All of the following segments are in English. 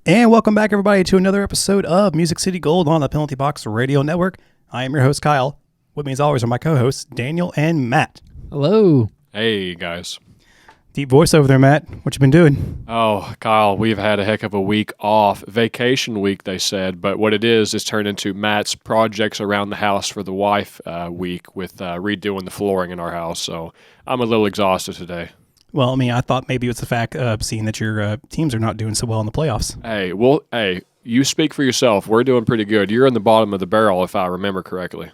And welcome back, everybody, to another episode of Music City Gold on the Penalty Box Radio Network. I am your host, Kyle. With me, as always, are my co-hosts, Daniel and Matt. Hello. Hey, guys. Deep voice over there, Matt. What you been doing? Oh, Kyle, we've had a heck of a week off. Vacation week, they said, but what it is turned into Matt's projects around the house for the wife week with redoing the flooring in our house, so I'm a little exhausted today. Well, I mean, I thought maybe it's the fact of seeing that your teams are not doing so well in the playoffs. Hey, you speak for yourself. We're doing pretty good. You're in the bottom of the barrel, if I remember correctly.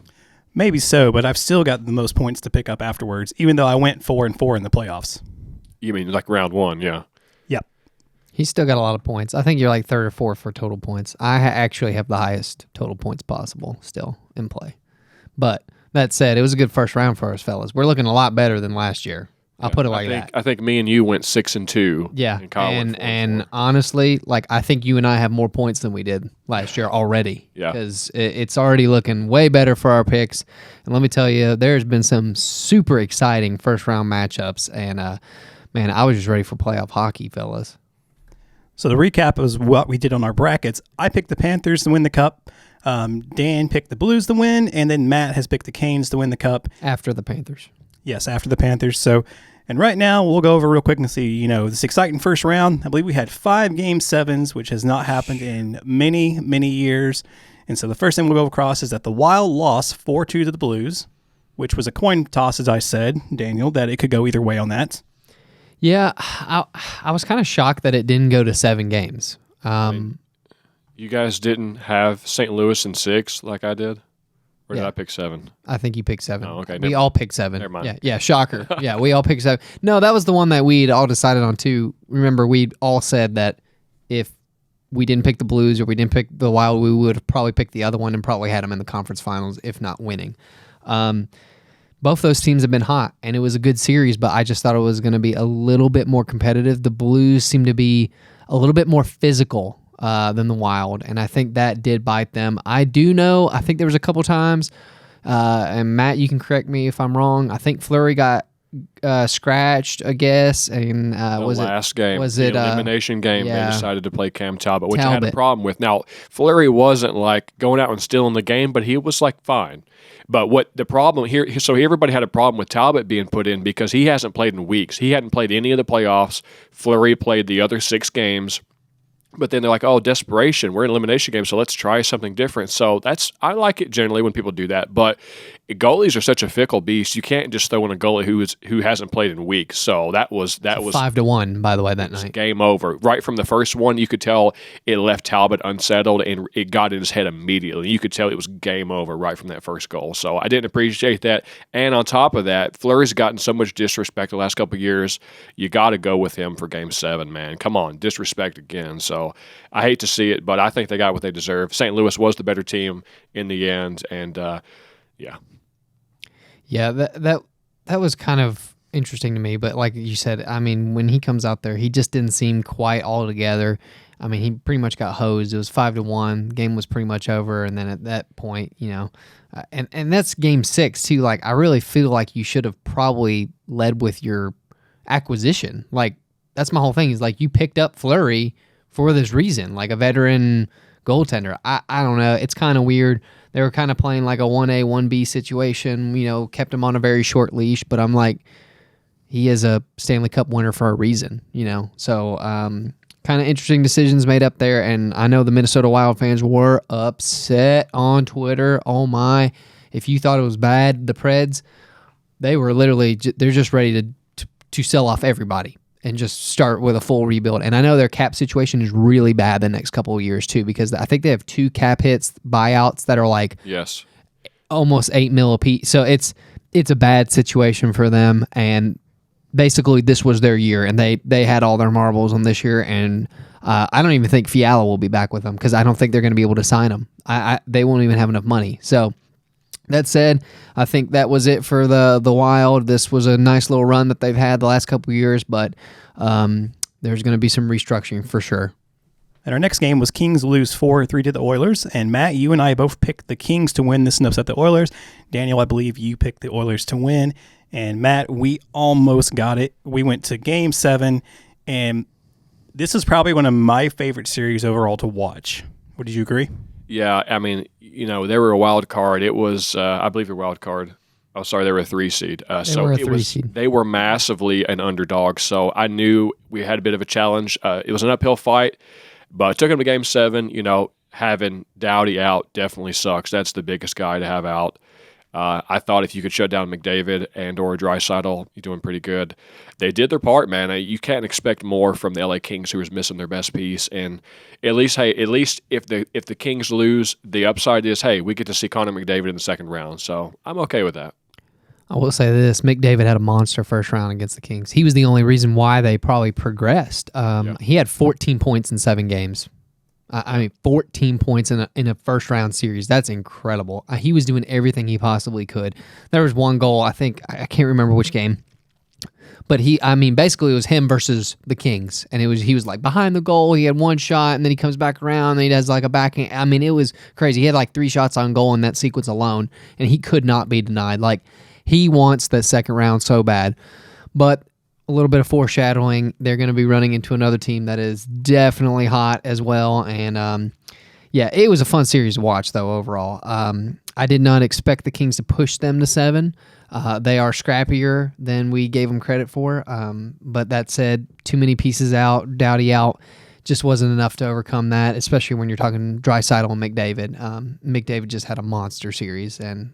Maybe so, but I've still got the most points to pick up afterwards, even though I went 4-4 in the playoffs. You mean like round one, yeah. Yep. He's still got a lot of points. I think you're like third or fourth for total points. I actually have the highest total points possible still in play. But that said, it was a good first round for us, fellas. We're looking a lot better than last year. I'll put it like that. I think me and you went 6-2. Yeah, and Kyle went 4-4. Honestly, like I think you and I have more points than we did last year already. Yeah, because it's already looking way better for our picks. And let me tell you, there's been some super exciting first round matchups. And man, I was just ready for playoff hockey, fellas. So the recap is what we did on our brackets. I picked the Panthers to win the Cup. Dan picked the Blues to win, and then Matt has picked the Canes to win the Cup. After the Panthers. Yes, after the Panthers. So, and right now we'll go over real quick and see, this exciting first round. I believe we had 5 Game 7s, which has not happened in many, many years. And so the first thing we'll go across is that the Wild lost 4-2 to the Blues, which was a coin toss, as I said, Daniel, that it could go either way on that. Yeah, I was kind of shocked that it didn't go to 7 games. You guys didn't have St. Louis in 6 like I did? Or did Yeah. I pick 7? I think you picked 7. Oh, okay. We all picked 7. Never mind. Yeah, shocker. Yeah, we all picked 7. No, that was the one that we'd all decided on too. Remember, we'd all said that if we didn't pick the Blues or we didn't pick the Wild, we would have probably picked the other one and probably had them in the conference finals, if not winning. Both those teams have been hot, and it was a good series, but I just thought it was going to be a little bit more competitive. The Blues seemed to be a little bit more physical than the Wild, and I think that did bite them. I think there was a couple times, and Matt, you can correct me if I'm wrong, I think Fleury got scratched, I guess, and the elimination game, yeah, they decided to play Cam Talbot, which I Talbot. had a problem with. Now, Fleury wasn't like going out and stealing the game, but he was like fine. But what the problem here, so everybody had a problem with Talbot being put in because he hasn't played in weeks. He hadn't played any of the playoffs. Fleury played the other 6 games. But then they're like, oh, desperation. We're in elimination game, so let's try something different. So I like it generally when people do that. But goalies are such a fickle beast. You can't just throw in a goalie who hasn't played in weeks. So that was 5-1, by the way, that night. Game over. Right from the first one, you could tell it left Talbot unsettled, and it got in his head immediately. You could tell it was game over right from that first goal. So I didn't appreciate that. And on top of that, Fleury's gotten so much disrespect the last couple of years. You got to go with him for Game 7, man. Come on, disrespect again. So I hate to see it, but I think they got what they deserve. St. Louis was the better team in the end, and yeah. Yeah, that was kind of interesting to me, but like you said, I mean, when he comes out there, he just didn't seem quite all together. I mean, he pretty much got hosed. It was 5-1. The game was pretty much over, and then at that point, and that's Game 6 too. Like, I really feel like you should have probably led with your acquisition. Like, that's my whole thing. Is like you picked up Fleury for this reason, like a veteran goaltender. I don't know. It's kind of weird. They were kind of playing like a 1A, 1B situation, kept him on a very short leash, but I'm like, he is a Stanley Cup winner for a reason, So kind of interesting decisions made up there, and I know the Minnesota Wild fans were upset on Twitter. Oh my. If you thought it was bad, the Preds, they were literally, they're just ready to sell off everybody and just start with a full rebuild. And I know their cap situation is really bad the next couple of years too, because I think they have 2 cap hits buyouts that are like almost $8 million apiece. So it's a bad situation for them. And basically this was their year, and they had all their marbles on this year. And I don't even think Fiala will be back with them because I don't think they're going to be able to sign him. They won't even have enough money. So that said, I think that was it for the Wild. This was a nice little run that they've had the last couple of years, but there's going to be some restructuring for sure. And our next game was Kings lose 4-3 to the Oilers. And Matt, you and I both picked the Kings to win this and upset the Oilers. Daniel, I believe you picked the Oilers to win. And Matt, we almost got it. We went to Game 7, and This is probably one of my favorite series overall to watch. Would you agree? Yeah, I mean, they were a wild card. It was, I believe, a wild card. Oh, sorry, they were a 3 seed. They were a 3 seed. They were massively an underdog, so I knew we had a bit of a challenge. It was an uphill fight, but I took them to Game 7. Having Doughty out definitely sucks. That's the biggest guy to have out. I thought if you could shut down McDavid and or Draisaitl, you're doing pretty good. They did their part, man. You can't expect more from the LA Kings, who was missing their best piece. And at least if the Kings lose, the upside is, hey, we get to see Connor McDavid in the second round. So I'm okay with that. I will say this: McDavid had a monster first round against the Kings. He was the only reason why they probably progressed. He had 14 points in 7 games. 14 points in a first-round series. That's incredible. He was doing everything he possibly could. There was one goal, I think, I can't remember which game, but basically it was him versus the Kings, and he was like behind the goal. He had one shot, and then he comes back around, and he does like a backhand. It was crazy. He had like 3 shots on goal in that sequence alone, and he could not be denied. Like, he wants that second round so bad, but a little bit of foreshadowing, they're going to be running into another team that is definitely hot as well. And it was a fun series to watch, though, overall. I did not expect the Kings to push them to 7. They are scrappier than we gave them credit for. But that said, too many pieces out, Doughty out, just wasn't enough to overcome that, especially when you're talking Draisaitl and McDavid. McDavid just had a monster series. And,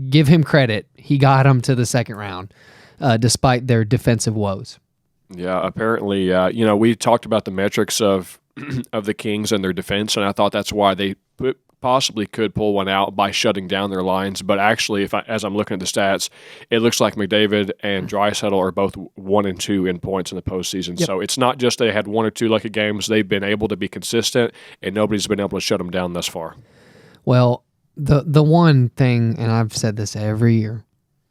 give him credit. He got them to the second round. Despite their defensive woes. Yeah, apparently, we talked about the metrics of the Kings and their defense, and I thought that's why they possibly could pull one out by shutting down their lines. But actually, as I'm looking at the stats, it looks like McDavid and Draisaitl are both 1 and 2 in points in the postseason. Yep. So it's not just they had 1 or 2 lucky games; they've been able to be consistent, and nobody's been able to shut them down thus far. Well, the one thing, and I've said this every year,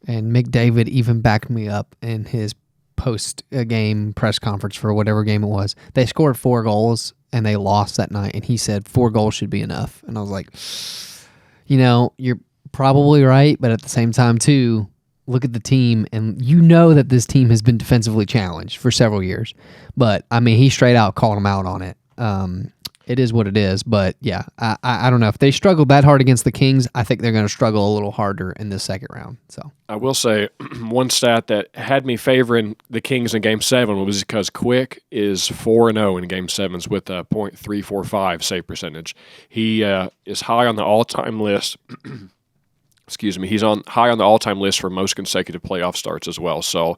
and McDavid even backed me up in his post-game press conference for whatever game it was. They scored 4 goals, and they lost that night, and he said 4 goals should be enough. And I was like, you're probably right, but at the same time, too, look at the team, and that this team has been defensively challenged for several years. But, he straight out called him out on it. It is what it is, but yeah, I don't know. If they struggled that hard against the Kings, I think they're going to struggle a little harder in this second round. So I will say one stat that had me favoring the Kings in Game 7 was because Quick is 4-0 in Game 7s with a .345 save percentage. He is high on the all-time list. Excuse me. He's high on the all-time list for most consecutive playoff starts as well. So,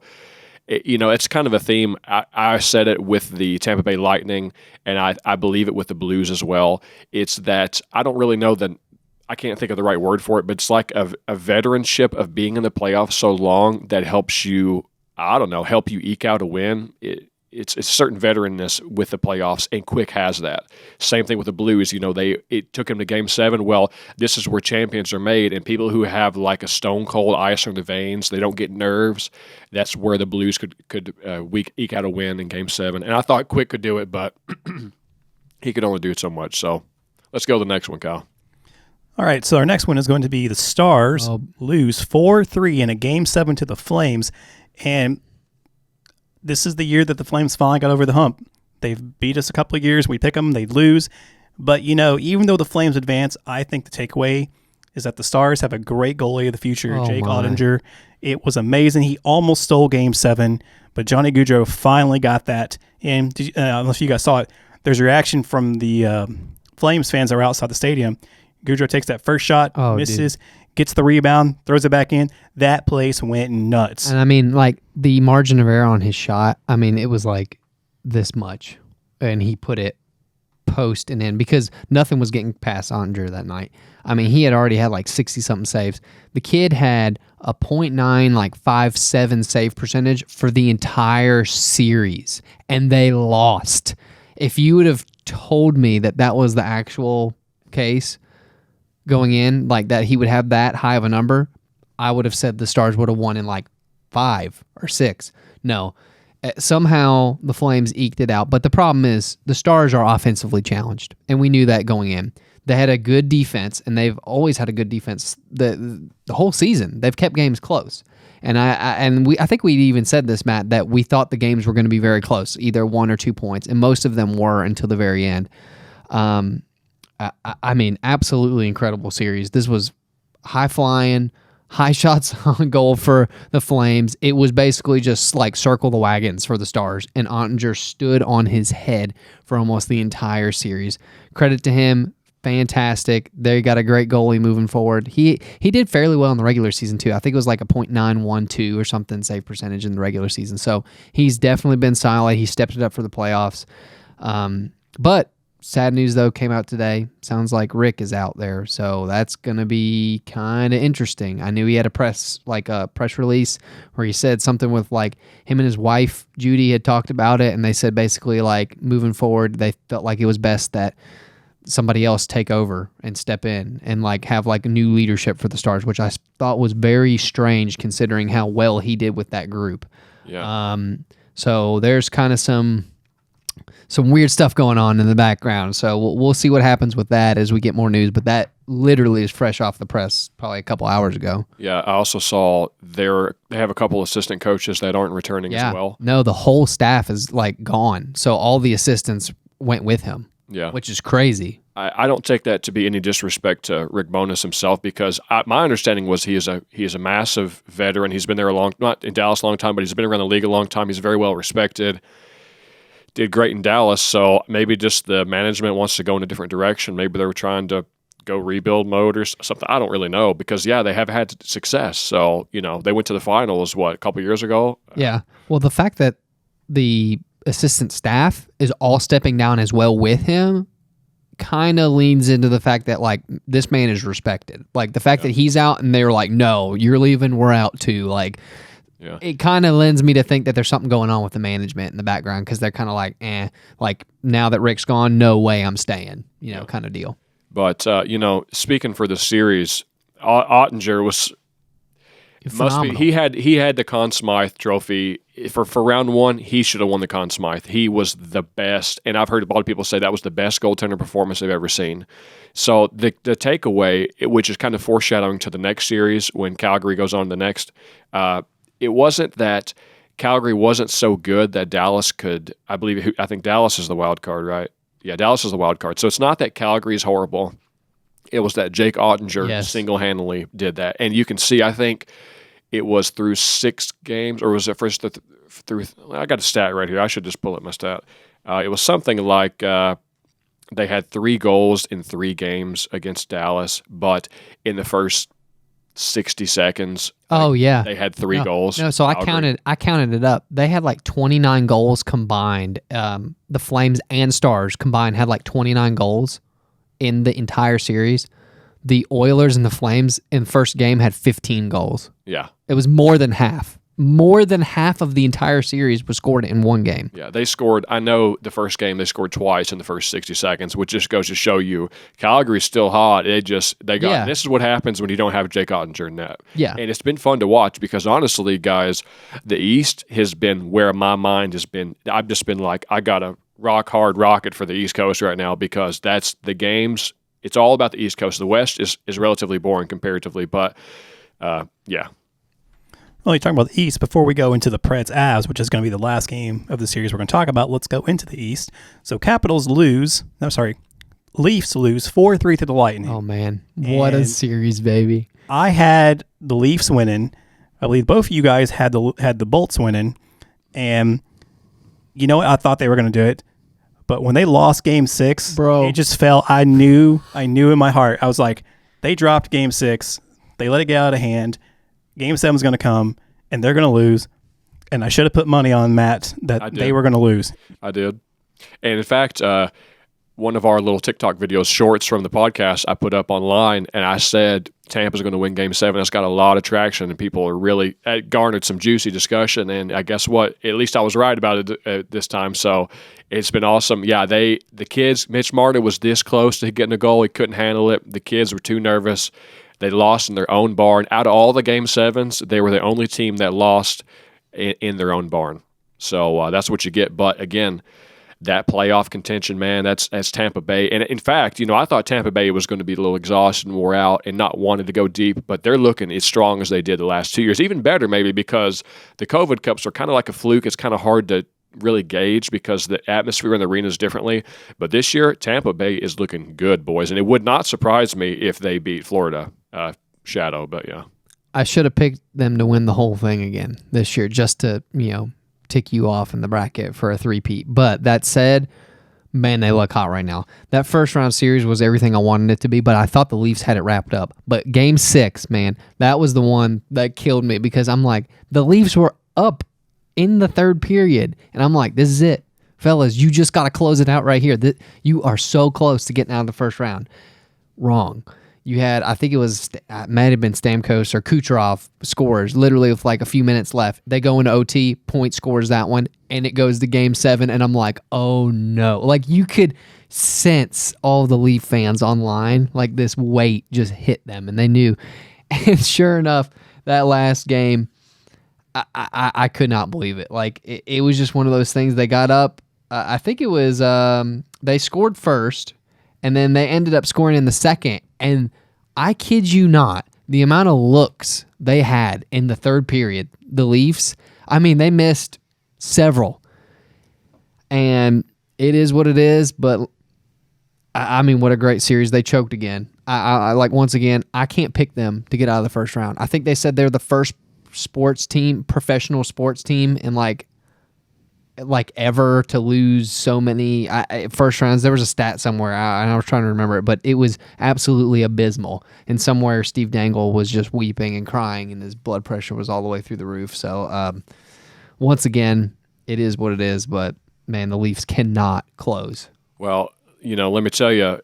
it's kind of a theme. I said it with the Tampa Bay Lightning, and I believe it with the Blues as well. It's that I don't really know I can't think of the right word for it, but it's like a veteranship of being in the playoffs so long that helps you, help you eke out a win. It's a certain veteranness with the playoffs, and Quick has that. Same thing with the Blues. It took him to Game 7. Well, this is where champions are made, and people who have like a stone cold ice in the veins, they don't get nerves. That's where the Blues could eke out a win in Game 7. And I thought Quick could do it, but he could only do it so much. So let's go to the next one, Kyle. All right, so our next one is going to be the Stars lose 4-3 in a Game 7 to the Flames, and this is the year that the Flames finally got over the hump. They've beat us a couple of years. We pick them, they lose. But, even though the Flames advance, I think the takeaway is that the Stars have a great goalie of the future, Jake Ottinger. It was amazing. He almost stole Game 7, but Johnny Gaudreau finally got that. And unless you guys saw it, there's a reaction from the Flames fans that were outside the stadium. Gaudreau takes that first shot, misses, gets the rebound, throws it back in. That place went nuts. And the margin of error on his shot, it was like this much. And he put it post and in because nothing was getting past Ottinger that night. He had already had like 60-something saves. The kid had a .9, 5.7 save percentage for the entire series. And they lost. If you would have told me that was the actual case going in, like that he would have that high of a number, I would have said the Stars would have won in 5 or 6. No. Somehow the Flames eked it out. But the problem is the Stars are offensively challenged, and we knew that going in. They had a good defense, and they've always had a good defense the whole season. They've kept games close. And I think we even said this, Matt, that we thought the games were going to be very close, either 1 or 2 points, and most of them were until the very end. I mean, absolutely incredible series. This was high flying, high shots on goal for the Flames. It was basically just like circle the wagons for the Stars, and Ottinger stood on his head for almost the entire series. Credit to him. Fantastic. They got a great goalie moving forward. He did fairly well in the regular season too. I think it was like a .912 or something save percentage in the regular season. So he's definitely been solid. He stepped it up for the playoffs. But sad news though came out today. Sounds like Rick is out there. So that's going to be kind of interesting. I knew he had a press release where he said something with like him and his wife Judy had talked about it, and they said basically like moving forward they felt like it was best that somebody else take over and step in and like have like a new leadership for the Stars, which I thought was very strange considering how well he did with that group. Yeah. So there's kind of some weird stuff going on in the background. So we'll see what happens with that as we get more news. But that literally is fresh off the press probably a couple hours ago. Yeah, I also saw they have a couple assistant coaches that aren't returning as well. No, the whole staff is like gone. So all the assistants went with him. Yeah, which is crazy. I don't take that to be any disrespect to Rick Bowness himself, because my understanding was he is a massive veteran. He's been there not in Dallas a long time, but he's been around the league a long time. He's very well respected. Did great in Dallas, so maybe just the management wants to go in a different direction. Maybe they were trying to go rebuild mode or something. I don't really know, because they have had success. So they went to the finals a couple years ago. Yeah. Well, the fact that the assistant staff is all stepping down as well with him kind of leans into the fact that like this man is respected. Like the fact that he's out and they're like, no, you're leaving, we're out too. Like it kind of lends me to think that there's something going on with the management in the background, because they're kind of like, like now that Rick's gone, no way I'm staying, kind of deal. But speaking for the series, Ottinger was phenomenal. He had the Conn Smythe trophy for round one. He should have won the Conn Smythe. He was the best, and I've heard a lot of people say that was the best goaltender performance they've ever seen. So the takeaway, which is kind of foreshadowing to the next series when Calgary goes on to the next, it wasn't that Calgary wasn't so good that Dallas could. I think Dallas is the wild card, right? Yeah, Dallas is the wild card. So it's not that Calgary is horrible. It was that Jake Ottinger single-handedly did that. And you can see, I think it was through 6 games, or was it first through I got a stat right here. I should just pull up my stat. It was something like they had 3 goals in 3 games against Dallas, but in the first 60 seconds, they had 3 goals. No, so I counted it up. They had like 29 goals combined. The Flames and Stars combined had like 29 goals in the entire series. The Oilers and the Flames in the first game had 15 goals. Yeah. It was more than half. More than half of the entire series was scored in one game. Yeah, they scored. I know the first game they scored twice in the first 60 seconds, which just goes to show you Calgary's still hot. This is what happens when you don't have Jake Ottinger in net. Yeah. And it's been fun to watch, because honestly, guys, the East has been where my mind has been. I've just been like, I got a rock hard rocket for the East Coast right now, because that's the games. It's all about the East Coast. The West is relatively boring comparatively, but yeah. Well, you're talking about the East. Before we go into the Preds Avs, which is going to be the last game of the series we're going to talk about, let's go into the East. So Leafs lose 4-3 to the Lightning. Oh, man. What a series, baby. I had the Leafs winning. I believe both of you guys had the Bolts winning. And you know what? I thought they were going to do it. But when they lost Game 6, bro, it just fell. I knew in my heart. I was like, they dropped Game 6. They let it get out of hand. Game 7 is going to come, and they're going to lose. And I should have put money on Matt that they were going to lose. I did. And in fact, one of our little TikTok videos, shorts from the podcast, I put up online, and I said Tampa's going to win Game 7. It's got a lot of traction, and people are really garnered some juicy discussion. And I guess what? At least I was right about it this time. So it's been awesome. Yeah, the kids, Mitch Martin was this close to getting a goal. He couldn't handle it. The kids were too nervous. They lost in their own barn. Out of all the Game 7s, they were the only team that lost in their own barn. So that's what you get. But again, that playoff contention, man, that's Tampa Bay. And in fact, I thought Tampa Bay was going to be a little exhausted and wore out and not wanting to go deep, but they're looking as strong as they did the last 2 years. Even better, maybe, because the COVID Cups are kind of like a fluke. It's kind of hard to really gauge because the atmosphere in the arena is differently. But this year, Tampa Bay is looking good, boys. And it would not surprise me if they beat Florida. Shadow, but yeah. I should have picked them to win the whole thing again this year just to, tick you off in the bracket for a three-peat. But that said, man, they look hot right now. That first round series was everything I wanted it to be, but I thought the Leafs had it wrapped up. But game 6, man, that was the one that killed me because I'm like, the Leafs were up in the third period, and I'm like, this is it. Fellas, you just got to close it out right here. You are so close to getting out of the first round. Wrong. You had, I think it might have been Stamkos or Kucherov scores literally with like a few minutes left. They go into OT, Point scores that one, and it goes to game 7, and I'm like, oh no. Like you could sense all the Leaf fans online, like this weight just hit them, and they knew. And sure enough, that last game, I could not believe it. Like it was just one of those things. They got up, I think it was, they scored first, and then they ended up scoring in the second. And I kid you not, the amount of looks they had in the third period, the Leafs, I mean, they missed several. And it is what it is, but I mean, what a great series. They choked again. I like, once again, I can't pick them to get out of the first round. I think they said they're the first professional sports team in like ever to lose so many first rounds. There was a stat somewhere, and I was trying to remember it, but it was absolutely abysmal. And somewhere Steve Dangle was just weeping and crying, and his blood pressure was all the way through the roof. So once again, it is what it is, but man, the Leafs cannot close. Well, let me tell you,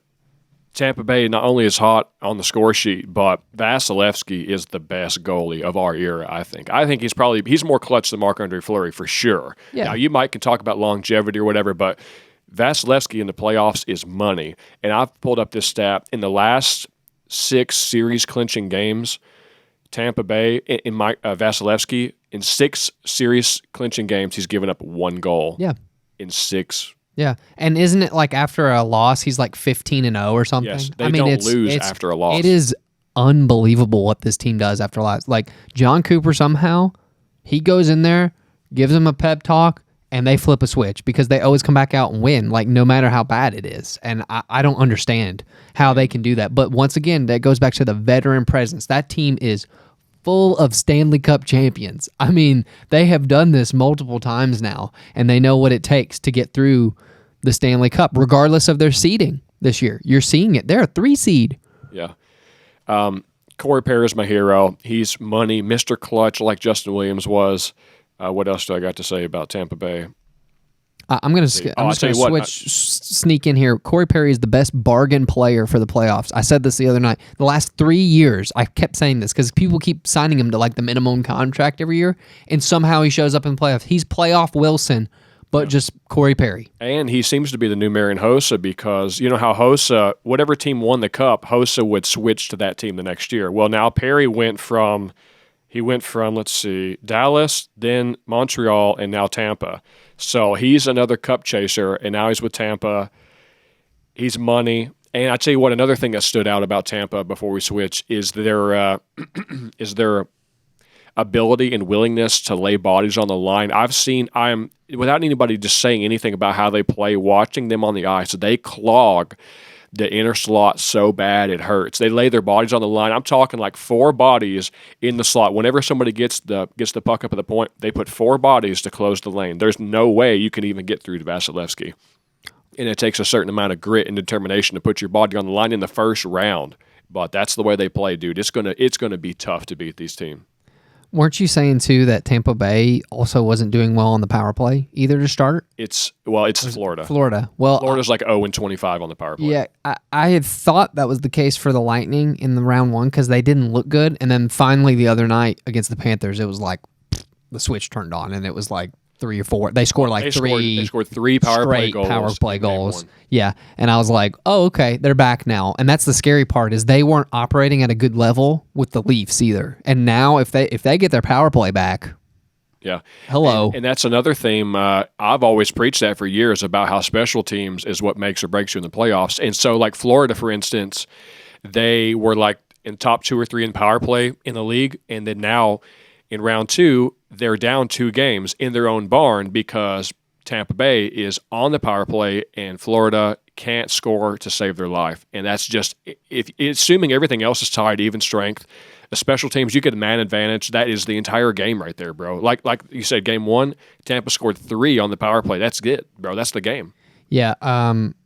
Tampa Bay not only is hot on the score sheet, but Vasilevsky is the best goalie of our era, I think. I think he's more clutch than Marc-Andre Fleury for sure. Yeah. Now, you can talk about longevity or whatever, but Vasilevsky in the playoffs is money. And I've pulled up this stat. In the last 6 series-clinching games, Tampa Bay, in Vasilevsky, in 6 series-clinching games, he's given up 1 goal. Yeah. In 6. Yeah, and isn't it like after a loss, he's like 15-0 or something? Yes, they don't lose after a loss. It is unbelievable what this team does after a loss. Like John Cooper somehow, he goes in there, gives them a pep talk, and they flip a switch because they always come back out and win, like no matter how bad it is. And I don't understand how they can do that. But once again, that goes back to the veteran presence. That team is full of Stanley Cup champions. I mean, they have done this multiple times now, and they know what it takes to get through the Stanley Cup, regardless of their seeding this year. You're seeing it. They're a 3 seed. Yeah. Corey Perry is my hero. He's money, Mr. Clutch, like Justin Williams was. What else do I got to say about Tampa Bay? I'm going to sneak in here. Corey Perry is the best bargain player for the playoffs. I said this the other night. The last 3 years, I kept saying this because people keep signing him to like the minimum contract every year, and somehow he shows up in playoffs. He's playoff Wilson, but just Corey Perry. And he seems to be the new Marian Hossa because you know how Hossa, whatever team won the Cup, Hossa would switch to that team the next year. Well, now Perry went from, let's see, Dallas, then Montreal, and now Tampa. So he's another cup chaser, and now he's with Tampa. He's money. And I tell you what, another thing that stood out about Tampa before we switch is their ability and willingness to lay bodies on the line. I'm without anybody just saying anything about how they play, watching them on the ice, they clog the inner slot so bad it hurts. They lay their bodies on the line. I'm talking like 4 bodies in the slot. Whenever somebody gets the puck up at the point, they put 4 bodies to close the lane. There's no way you can even get through to Vasilevsky. And it takes a certain amount of grit and determination to put your body on the line in the first round. But that's the way they play, dude. It's gonna be tough to beat these teams. Weren't you saying, too, that Tampa Bay also wasn't doing well on the power play either to start? It's Florida. Well, Florida's like 0-25 on the power play. Yeah, I had thought that was the case for the Lightning in the round 1 because they didn't look good. And then finally the other night against the Panthers, it was like the switch turned on, and it was like 3 or 4. They scored like They scored 3 power play goals. Yeah, and I was like, oh, okay, they're back now. And that's the scary part is they weren't operating at a good level with the Leafs either. And now if they get their power play back, Yeah. Hello. And that's another theme. I've always preached that for years about how special teams is what makes or breaks you in the playoffs. And so, like Florida, for instance, they were like in top 2 or 3 in power play in the league. And then now in round 2, they're down 2 games in their own barn because Tampa Bay is on the power play and Florida can't score to save their life. And that's just, if assuming everything else is tied, even strength, the special teams, you get a man advantage. That is the entire game right there, bro. Like you said, game 1, Tampa scored 3 on the power play. That's good, bro. That's the game. Yeah,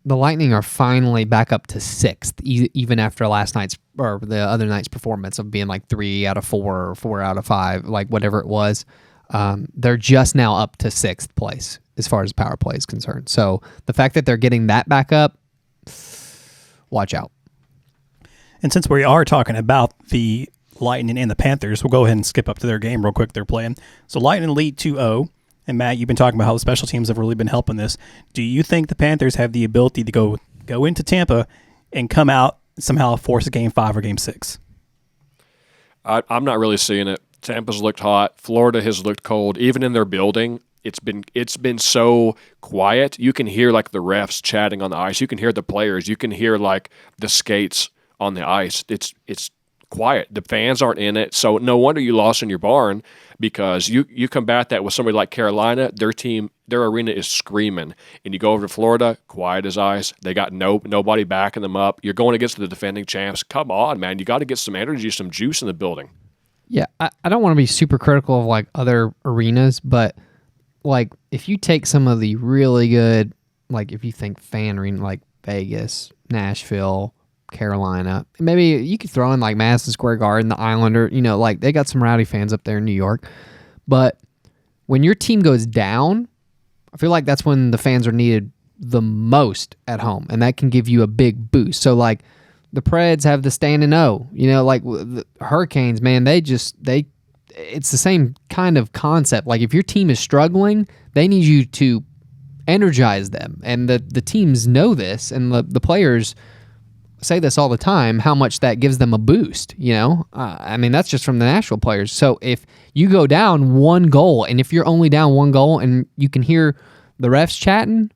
the Lightning are finally back up to 6th, even after last night's or the other night's performance of being like 3 out of 4 or 4 out of 5, like whatever it was. They're just now up to 6th place as far as power play is concerned. So the fact that they're getting that back up, watch out. And since we are talking about the Lightning and the Panthers, we'll go ahead and skip up to their game real quick they're playing. So Lightning lead 2-0. And Matt, you've been talking about how the special teams have really been helping this. Do you think the Panthers have the ability to go into Tampa and come out somehow force a game 5 or game 6? I'm not really seeing it. Tampa's looked hot. Florida has looked cold. Even in their building, it's been so quiet. You can hear like the refs chatting on the ice. You can hear the players. You can hear like the skates on the ice. It's quiet. The fans aren't in it. So no wonder you lost in your barn, because you combat that with somebody like Carolina. Their arena is screaming. And you go over to Florida, quiet as ice. They got nobody backing them up. You're going against the defending champs. Come on, man. You got to get some energy, some juice in the building. Yeah, I don't want to be super critical of like other arenas, but like if you take some of the really good, like if you think fan arena like Vegas, Nashville, Carolina, maybe you could throw in like Madison Square Garden, the Islander, like they got some rowdy fans up there in New York. But when your team goes down, I feel like that's when the fans are needed the most at home, and that can give you a big boost. So like the Preds have the standing O, like the Hurricanes, man, it's the same kind of concept. Like if your team is struggling, they need you to energize them. And the teams know this, and the players say this all the time, how much that gives them a boost, that's just from the Nashville players. So if you go down 1 goal, and if you're only down 1 goal and you can hear the refs chatting,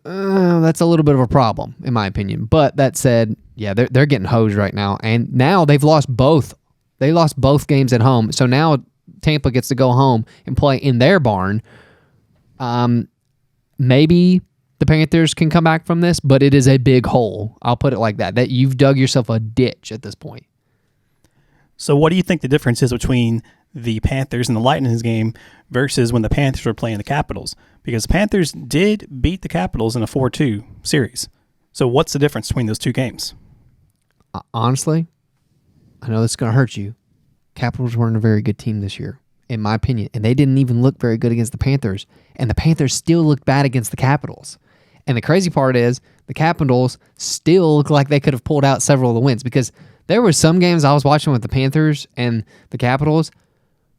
that's a little bit of a problem, in my opinion. But that said, yeah, they're getting hosed right now, and now they've lost both. They lost both games at home, so now Tampa gets to go home and play in their barn. Maybe the Panthers can come back from this, but it is a big hole. I'll put it like that. That you've dug yourself a ditch at this point. So what do you think the difference is between the Panthers and the Lightning's game versus when the Panthers were playing the Capitals? Because the Panthers did beat the Capitals in a 4-2 series. So what's the difference between those 2 games? Honestly, I know this is going to hurt you. Capitals weren't a very good team this year, in my opinion. And they didn't even look very good against the Panthers. And the Panthers still looked bad against the Capitals. And the crazy part is the Capitals still look like they could have pulled out several of the wins, because there were some games I was watching with the Panthers and the Capitals.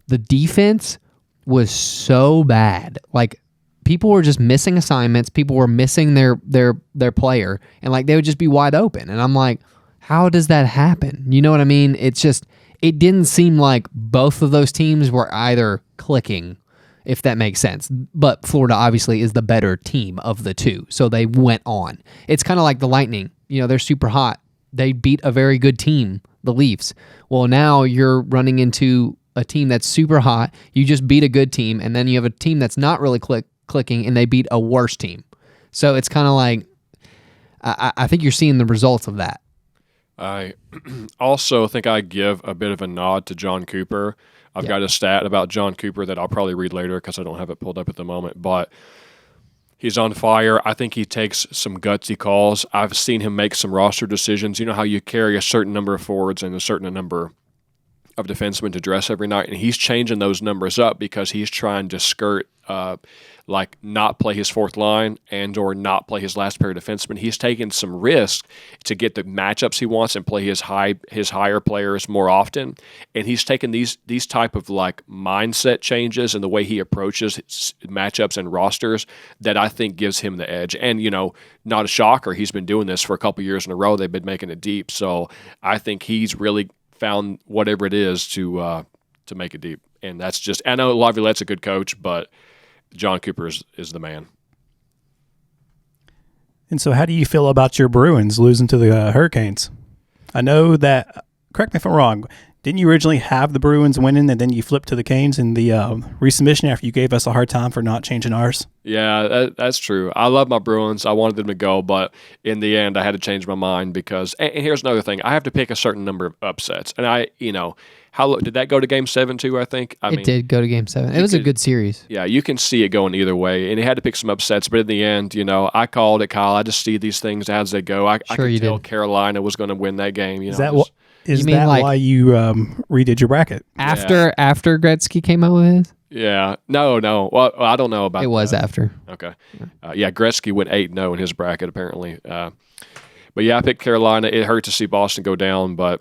The defense was so bad. Like, people were just missing assignments. People were missing their player, and like they would just be wide open. And I'm like, how does that happen? You know what I mean? It's just, it didn't seem like both of those teams were either clicking, if that makes sense. But Florida obviously is the better team of the 2, so they went on. It's kind of like the Lightning. They're super hot. They beat a very good team, the Leafs. Well, now you're running into a team that's super hot. You just beat a good team, and then you have a team that's not really clicking, and they beat a worse team. So it's kind of like, I think you're seeing the results of that. I also think I give a bit of a nod to John Cooper. I've got a stat about John Cooper that I'll probably read later because I don't have it pulled up at the moment, but he's on fire. I think he takes some gutsy calls. I've seen him make some roster decisions. You know how you carry a certain number of forwards and a certain number of defensemen to dress every night, and he's changing those numbers up because he's trying to skirt not play his 4th line and or not play his last pair of defensemen. He's taking some risk to get the matchups he wants and play his higher players more often. And he's taken these type of like mindset changes in the way he approaches matchups and rosters that I think gives him the edge. And not a shocker, he's been doing this for a couple years in a row. They've been making it deep. So I think he's really found whatever it is to make it deep. And that's just, I know Laviolette's a good coach, but John Cooper is the man. And so how do you feel about your Bruins losing to the Hurricanes? I know that, correct me if I'm wrong, didn't you originally have the Bruins winning and then you flipped to the Canes in the resubmission after you gave us a hard time for not changing ours? Yeah, that's true. I love my Bruins. I wanted them to go, but in the end, I had to change my mind because, and here's another thing, I have to pick a certain number of upsets. And how did that go to Game 7 too, I think? It did go to Game 7. It was a good series. Yeah, you can see it going either way. And he had to pick some upsets, but in the end, I called it, Kyle. I just see these things as they go. I could tell Carolina was going to win that game. Is that why you redid your bracket? After Gretzky came out with his? Yeah. No. Well, I don't know about it. It was after. Okay. Gretzky went 8-0 in his bracket, apparently. But yeah, I picked Carolina. It hurt to see Boston go down, but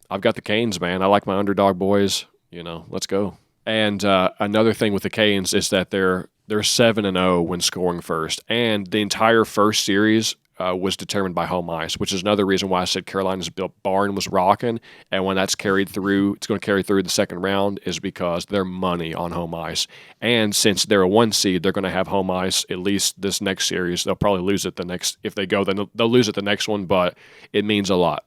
I've got the Canes, man. I like my underdog boys. Let's go. And another thing with the Canes is that they're 7-0 when scoring first, and the entire first series was determined by home ice, which is another reason why I said Carolina's barn was rocking. And when that's carried through, it's going to carry through the second round, is because they're money on home ice. And since they're a 1 seed, they're going to have home ice at least this next series. They'll probably lose it the next. If they go, then they'll lose it the next one. But it means a lot.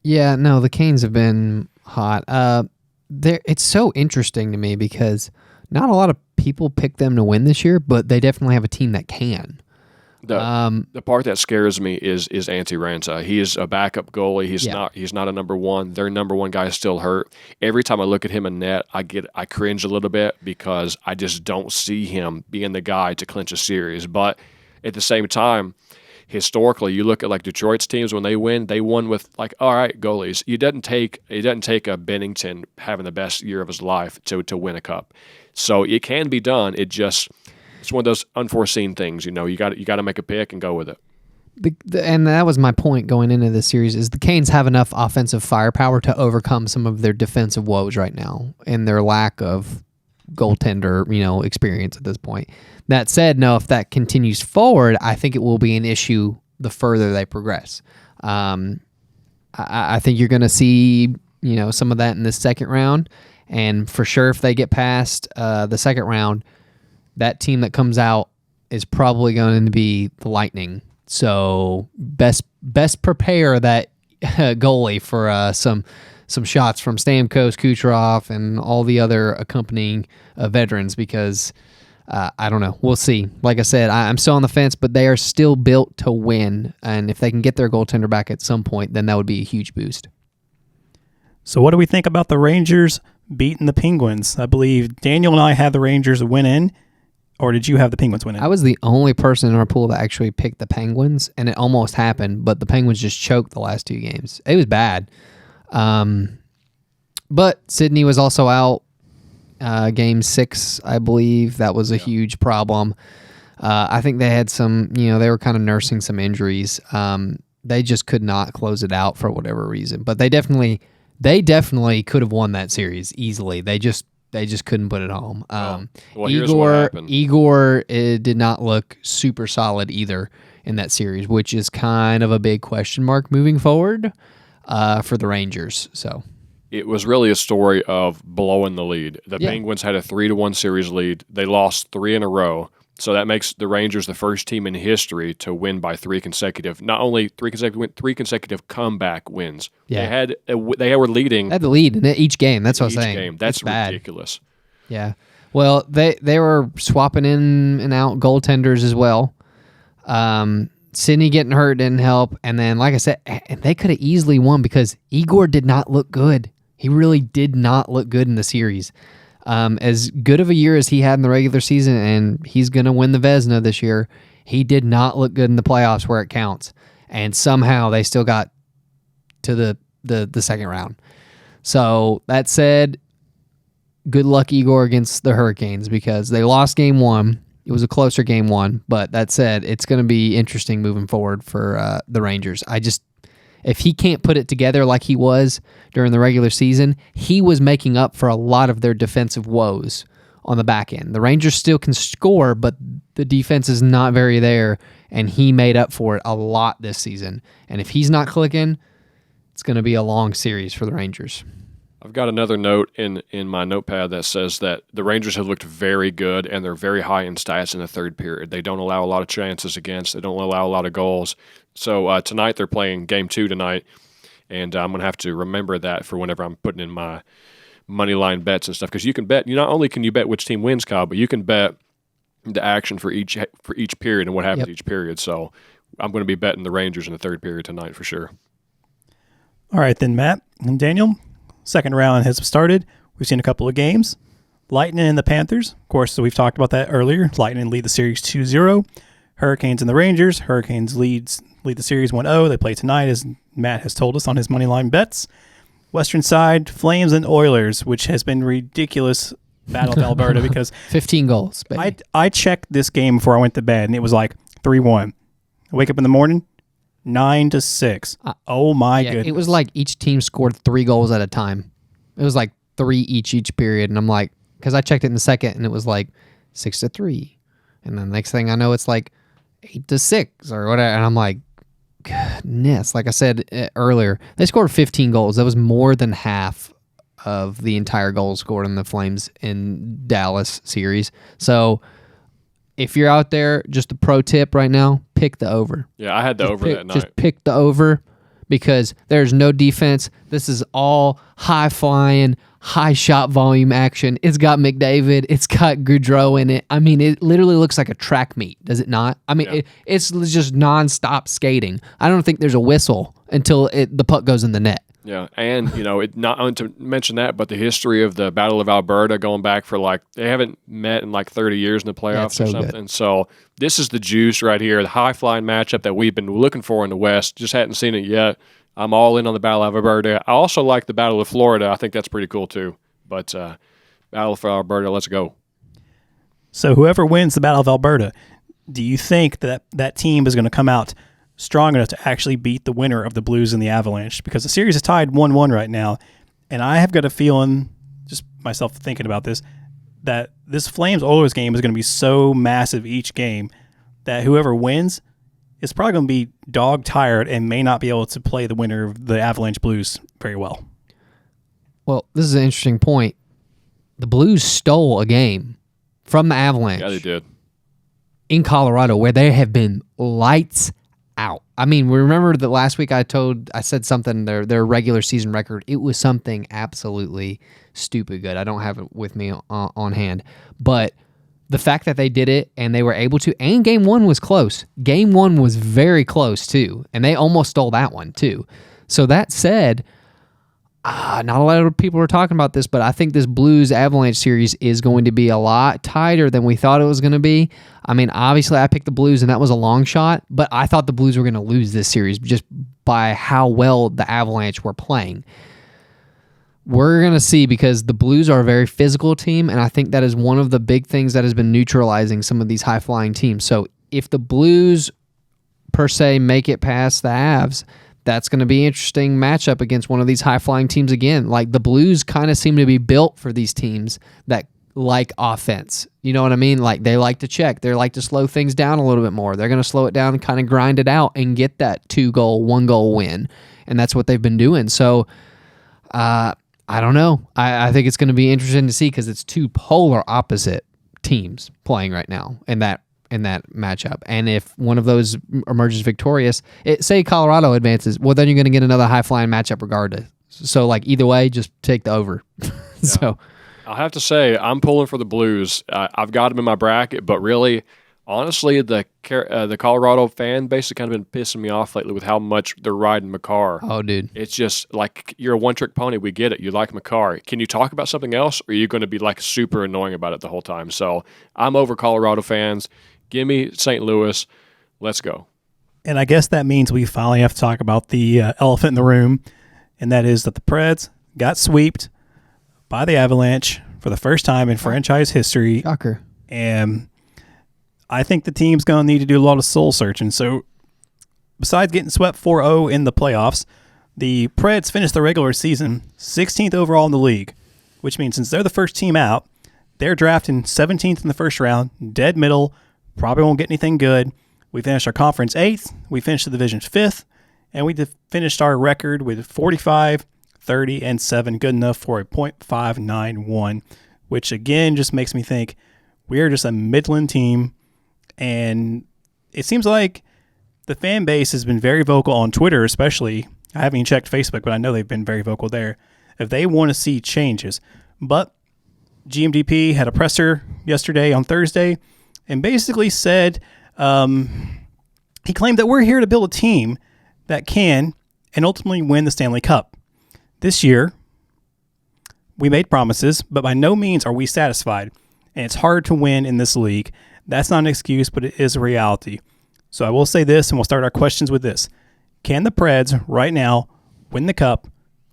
Yeah, no, the Canes have been hot. It's so interesting to me because not a lot of people pick them to win this year, but they definitely have a team that can. The part that scares me is Antti Raanta. He is a backup goalie. He's not a number one. Their number one guy is still hurt. Every time I look at him in net, I cringe a little bit because I just don't see him being the guy to clinch a series. But at the same time, historically, you look at like Detroit's teams when they won with like, all right, goalies. It doesn't take a Bennington having the best year of his life to win a cup. So it can be done. It's one of those unforeseen things. You got to make a pick and go with it. And that was my point going into this series is the Canes have enough offensive firepower to overcome some of their defensive woes right now and their lack of goaltender, experience at this point. That said, no, if that continues forward, I think it will be an issue the further they progress. I think you're going to see, some of that in this second round. And for sure, if they get past the second round, that team that comes out is probably going to be the Lightning. So best prepare that goalie for some shots from Stamkos, Kucherov, and all the other accompanying veterans because I don't know. We'll see. Like I said, I'm still on the fence, but they are still built to win. And if they can get their goaltender back at some point, then that would be a huge boost. So what do we think about the Rangers beating the Penguins? I believe Daniel and I had the Rangers win in. Or did you have the Penguins winning? I was the only person in our pool that actually picked the Penguins, and it almost happened, but the Penguins just choked the last 2 games. It was bad. But Sydney was also out Game 6, I believe. That was a huge problem. I think they had some, they were kind of nursing some injuries. They just could not close it out for whatever reason. But they definitely could have won that series easily. They just couldn't put it home. Igor did not look super solid either in that series, which is kind of a big question mark moving forward for the Rangers. So it was really a story of blowing the lead. The Penguins had a 3-1 series lead. They lost 3 in a row. So that makes the Rangers the first team in history to win by 3 consecutive, not only 3 consecutive comeback wins. Yeah. They were leading. They had the lead in each game. That's what I'm saying. Game. That's ridiculous. Yeah. Well, they were swapping in and out goaltenders as well. Sydney getting hurt didn't help. And then, like I said, and they could have easily won because Igor did not look good. He really did not look good in the series. As good of a year as he had in the regular season, and he's going to win the Vezina this year, he did not look good in the playoffs where it counts. And somehow they still got to the second round. So that said, good luck, Igor, against the Hurricanes because they lost Game 1. It was a closer Game 1, but that said, it's going to be interesting moving forward for the Rangers. If he can't put it together like he was during the regular season, he was making up for a lot of their defensive woes on the back end. The Rangers still can score, but the defense is not very there, and he made up for it a lot this season. And if he's not clicking, it's going to be a long series for the Rangers. I've got another note in my notepad that says that the Rangers have looked very good, and they're very high in stats in the third period. They don't allow a lot of chances against. They don't allow a lot of goals. So tonight they're playing Game 2 tonight, and I'm going to have to remember that for whenever I'm putting in my money line bets and stuff. Because you can bet, not only can you bet which team wins, Kyle, but you can bet the action for each period and what happens each period. So I'm going to be betting the Rangers in the third period tonight for sure. All right, then, Matt and Daniel. Second round has started. We've seen a couple of games. Lightning and the Panthers. Of course, so we've talked about that earlier. Lightning lead the series 2-0. Hurricanes and the Rangers. Hurricanes lead the series 1-0. They play tonight, as Matt has told us on his moneyline bets. Western side, Flames and Oilers, which has been ridiculous battle of Alberta because 15 goals. Baby. I checked this game before I went to bed, and it was like 3-1. I wake up in the morning, 9-6. Oh my goodness! It was like each team scored 3 goals at a time. It was like 3 each period, and I'm like, because I checked it in the second, and it was like 6-3, and then next thing I know, it's like 8-6 or whatever, and I'm like, goodness! Like I said earlier, they scored 15 goals. That was more than half of the entire goals scored in the Flames in Dallas series. So if you're out there, just a pro tip right now, pick the over. Yeah, I had the over that night. Just pick the over because there's no defense. This is all high-flying, high-shot volume action. It's got McDavid. It's got Gaudreau in it. I mean, it literally looks like a track meet, does it not? I mean, it's just nonstop skating. I don't think there's a whistle until the puck goes in the net. Yeah, and not to mention that, but the history of the Battle of Alberta going back for they haven't met in 30 years in the playoffs or something. Good. So this is the juice right here, the high flying matchup that we've been looking for in the West. Just hadn't seen it yet. I'm all in on the Battle of Alberta. I also like the Battle of Florida. I think that's pretty cool too. But Battle of Alberta, let's go. So whoever wins the Battle of Alberta, do you think that team is going to come out strong enough to actually beat the winner of the Blues and the Avalanche? Because the series is tied 1-1 right now, and I have got a feeling, just myself thinking about this, that this Flames-Oilers game is going to be so massive each game that whoever wins is probably going to be dog-tired and may not be able to play the winner of the Avalanche-Blues very well. Well, this is an interesting point. The Blues stole a game from the Avalanche. Yeah, they did. In Colorado, where they have been lights out. I mean, remember that last week I said something, their regular season record, it was something absolutely stupid good. I don't have it with me on hand. But the fact that they did it and they were able to, and Game 1 was close. Game 1 was very close too, and they almost stole that one too. So that said, not a lot of people are talking about this, but I think this Blues-Avalanche series is going to be a lot tighter than we thought it was going to be. I mean, obviously I picked the Blues, and that was a long shot, but I thought the Blues were going to lose this series just by how well the Avalanche were playing. We're going to see, because the Blues are a very physical team, and I think that is one of the big things that has been neutralizing some of these high-flying teams. So if the Blues, per se, make it past the Avs, that's going to be an interesting matchup against one of these high-flying teams again. Like, the Blues kind of seem to be built for these teams that like offense. You know what I mean? Like, they like to check. They like to slow things down a little bit more. They're going to slow it down and kind of grind it out and get that 2-goal, 1-goal win. And that's what they've been doing. So, I don't know. I think it's going to be interesting to see, because it's two polar opposite teams playing right now in that matchup. And if one of those emerges victorious, say Colorado advances, well, then you're going to get another high-flying matchup regardless. So, either way, just take the over. Yeah. So, I'll have to say, I'm pulling for the Blues. I've got them in my bracket, but really, honestly, the Colorado fan base has kind of been pissing me off lately with how much they're riding Makar. Oh, dude. It's just like, you're a one-trick pony. We get it. You like Makar. Can you talk about something else, or are you going to be super annoying about it the whole time? So I'm over Colorado fans. Give me St. Louis. Let's go. And I guess that means we finally have to talk about the elephant in the room, and that is that the Preds got swept by the Avalanche for the first time in franchise history. Shocker. And I think the team's going to need to do a lot of soul searching. So besides getting swept 4-0 in the playoffs, the Preds finished the regular season 16th overall in the league, which means since they're the first team out, they're drafting 17th in the first round, dead middle, probably won't get anything good. We finished our conference 8th, we finished the division 5th, and we finished our record with 45, 30-7, good enough for a .591, which again just makes me think we are just a Midland team. And it seems like the fan base has been very vocal on Twitter, especially. I haven't even checked Facebook, but I know they've been very vocal there if they want to see changes. But GMDP had a presser yesterday on Thursday and basically said he claimed that we're here to build a team that can and ultimately win the Stanley Cup. This year, we made promises, but by no means are we satisfied. And it's hard to win in this league. That's not an excuse, but it is a reality. So I will say this, and we'll start our questions with this. Can the Preds right now win the Cup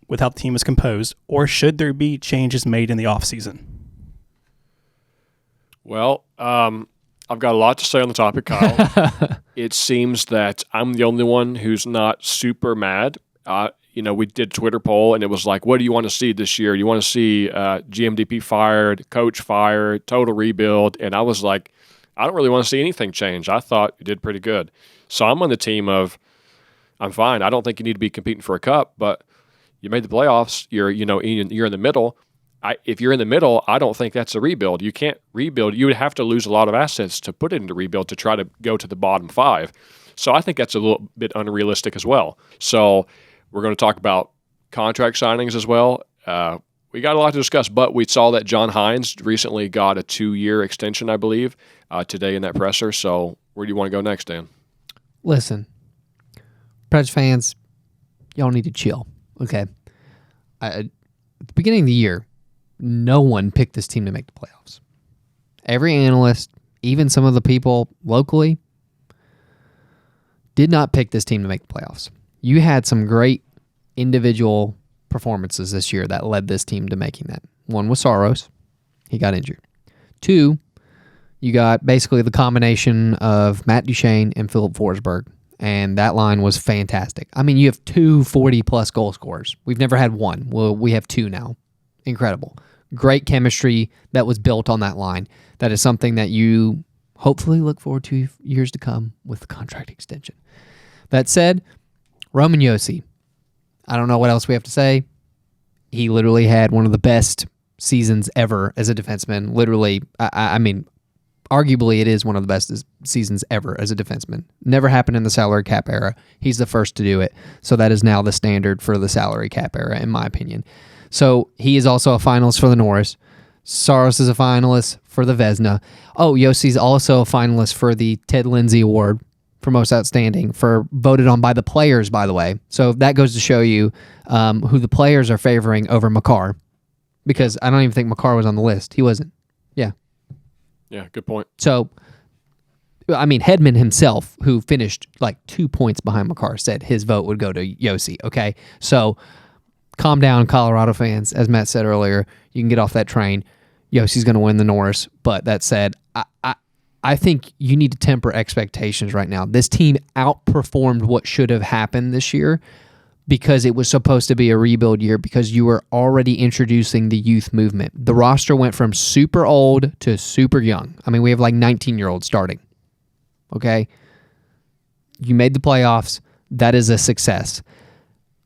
with how the team is composed, or should there be changes made in the offseason? Well, I've got a lot to say on the topic, Kyle. It seems that I'm the only one who's not super mad. We did a Twitter poll, and it was like, what do you want to see this year? You want to see GMDP fired, coach fired, total rebuild? And I was like, I don't really want to see anything change. I thought you did pretty good. So I'm on the team of, I'm fine. I don't think you need to be competing for a cup, but you made the playoffs. You're in the middle. If you're in the middle, I don't think that's a rebuild. You can't rebuild. You would have to lose a lot of assets to put it into rebuild to try to go to the bottom five. So I think that's a little bit unrealistic as well. So we're going to talk about contract signings as well. We got a lot to discuss, but we saw that Coach Hynes recently got a 2-year extension, I believe, today in that presser. So where do you want to go next, Dan? Listen, Preds fans, y'all need to chill, okay? At the beginning of the year, no one picked this team to make the playoffs. Every analyst, even some of the people locally, did not pick this team to make the playoffs. You had some great individual performances this year that led this team to making that. One was Saros. He got injured. 2, you got basically the combination of Matt Duchene and Philip Forsberg, and that line was fantastic. I mean, you have 2 40-plus goal scorers. We've never had one. Well, we have 2 now. Incredible. Great chemistry that was built on that line. That is something that you hopefully look forward to years to come with the contract extension. That said, Roman Josi, I don't know what else we have to say. He literally had one of the best seasons ever as a defenseman. Literally, I mean, arguably it is one of the best seasons ever as a defenseman. Never happened in the salary cap era. He's the first to do it. So that is now the standard for the salary cap era, in my opinion. So he is also a finalist for the Norris. Saros is a finalist for the Vezina. Oh, Josi's also a finalist for the Ted Lindsay Award for most outstanding, voted on by the players, by the way. So that goes to show you who the players are favoring over Makar, because I don't even think Makar was on the list. He wasn't. Yeah. Yeah, good point. So, I mean, Hedman himself, who finished like 2 points behind Makar, said his vote would go to Josi. Okay, so calm down, Colorado fans. As Matt said earlier, you can get off that train. Josi's going to win the Norris. But that said, I think you need to temper expectations right now. This team outperformed what should have happened this year because it was supposed to be a rebuild year, because you were already introducing the youth movement. The roster went from super old to super young. I mean, we have like 19-year-olds starting. Okay? You made the playoffs. That is a success.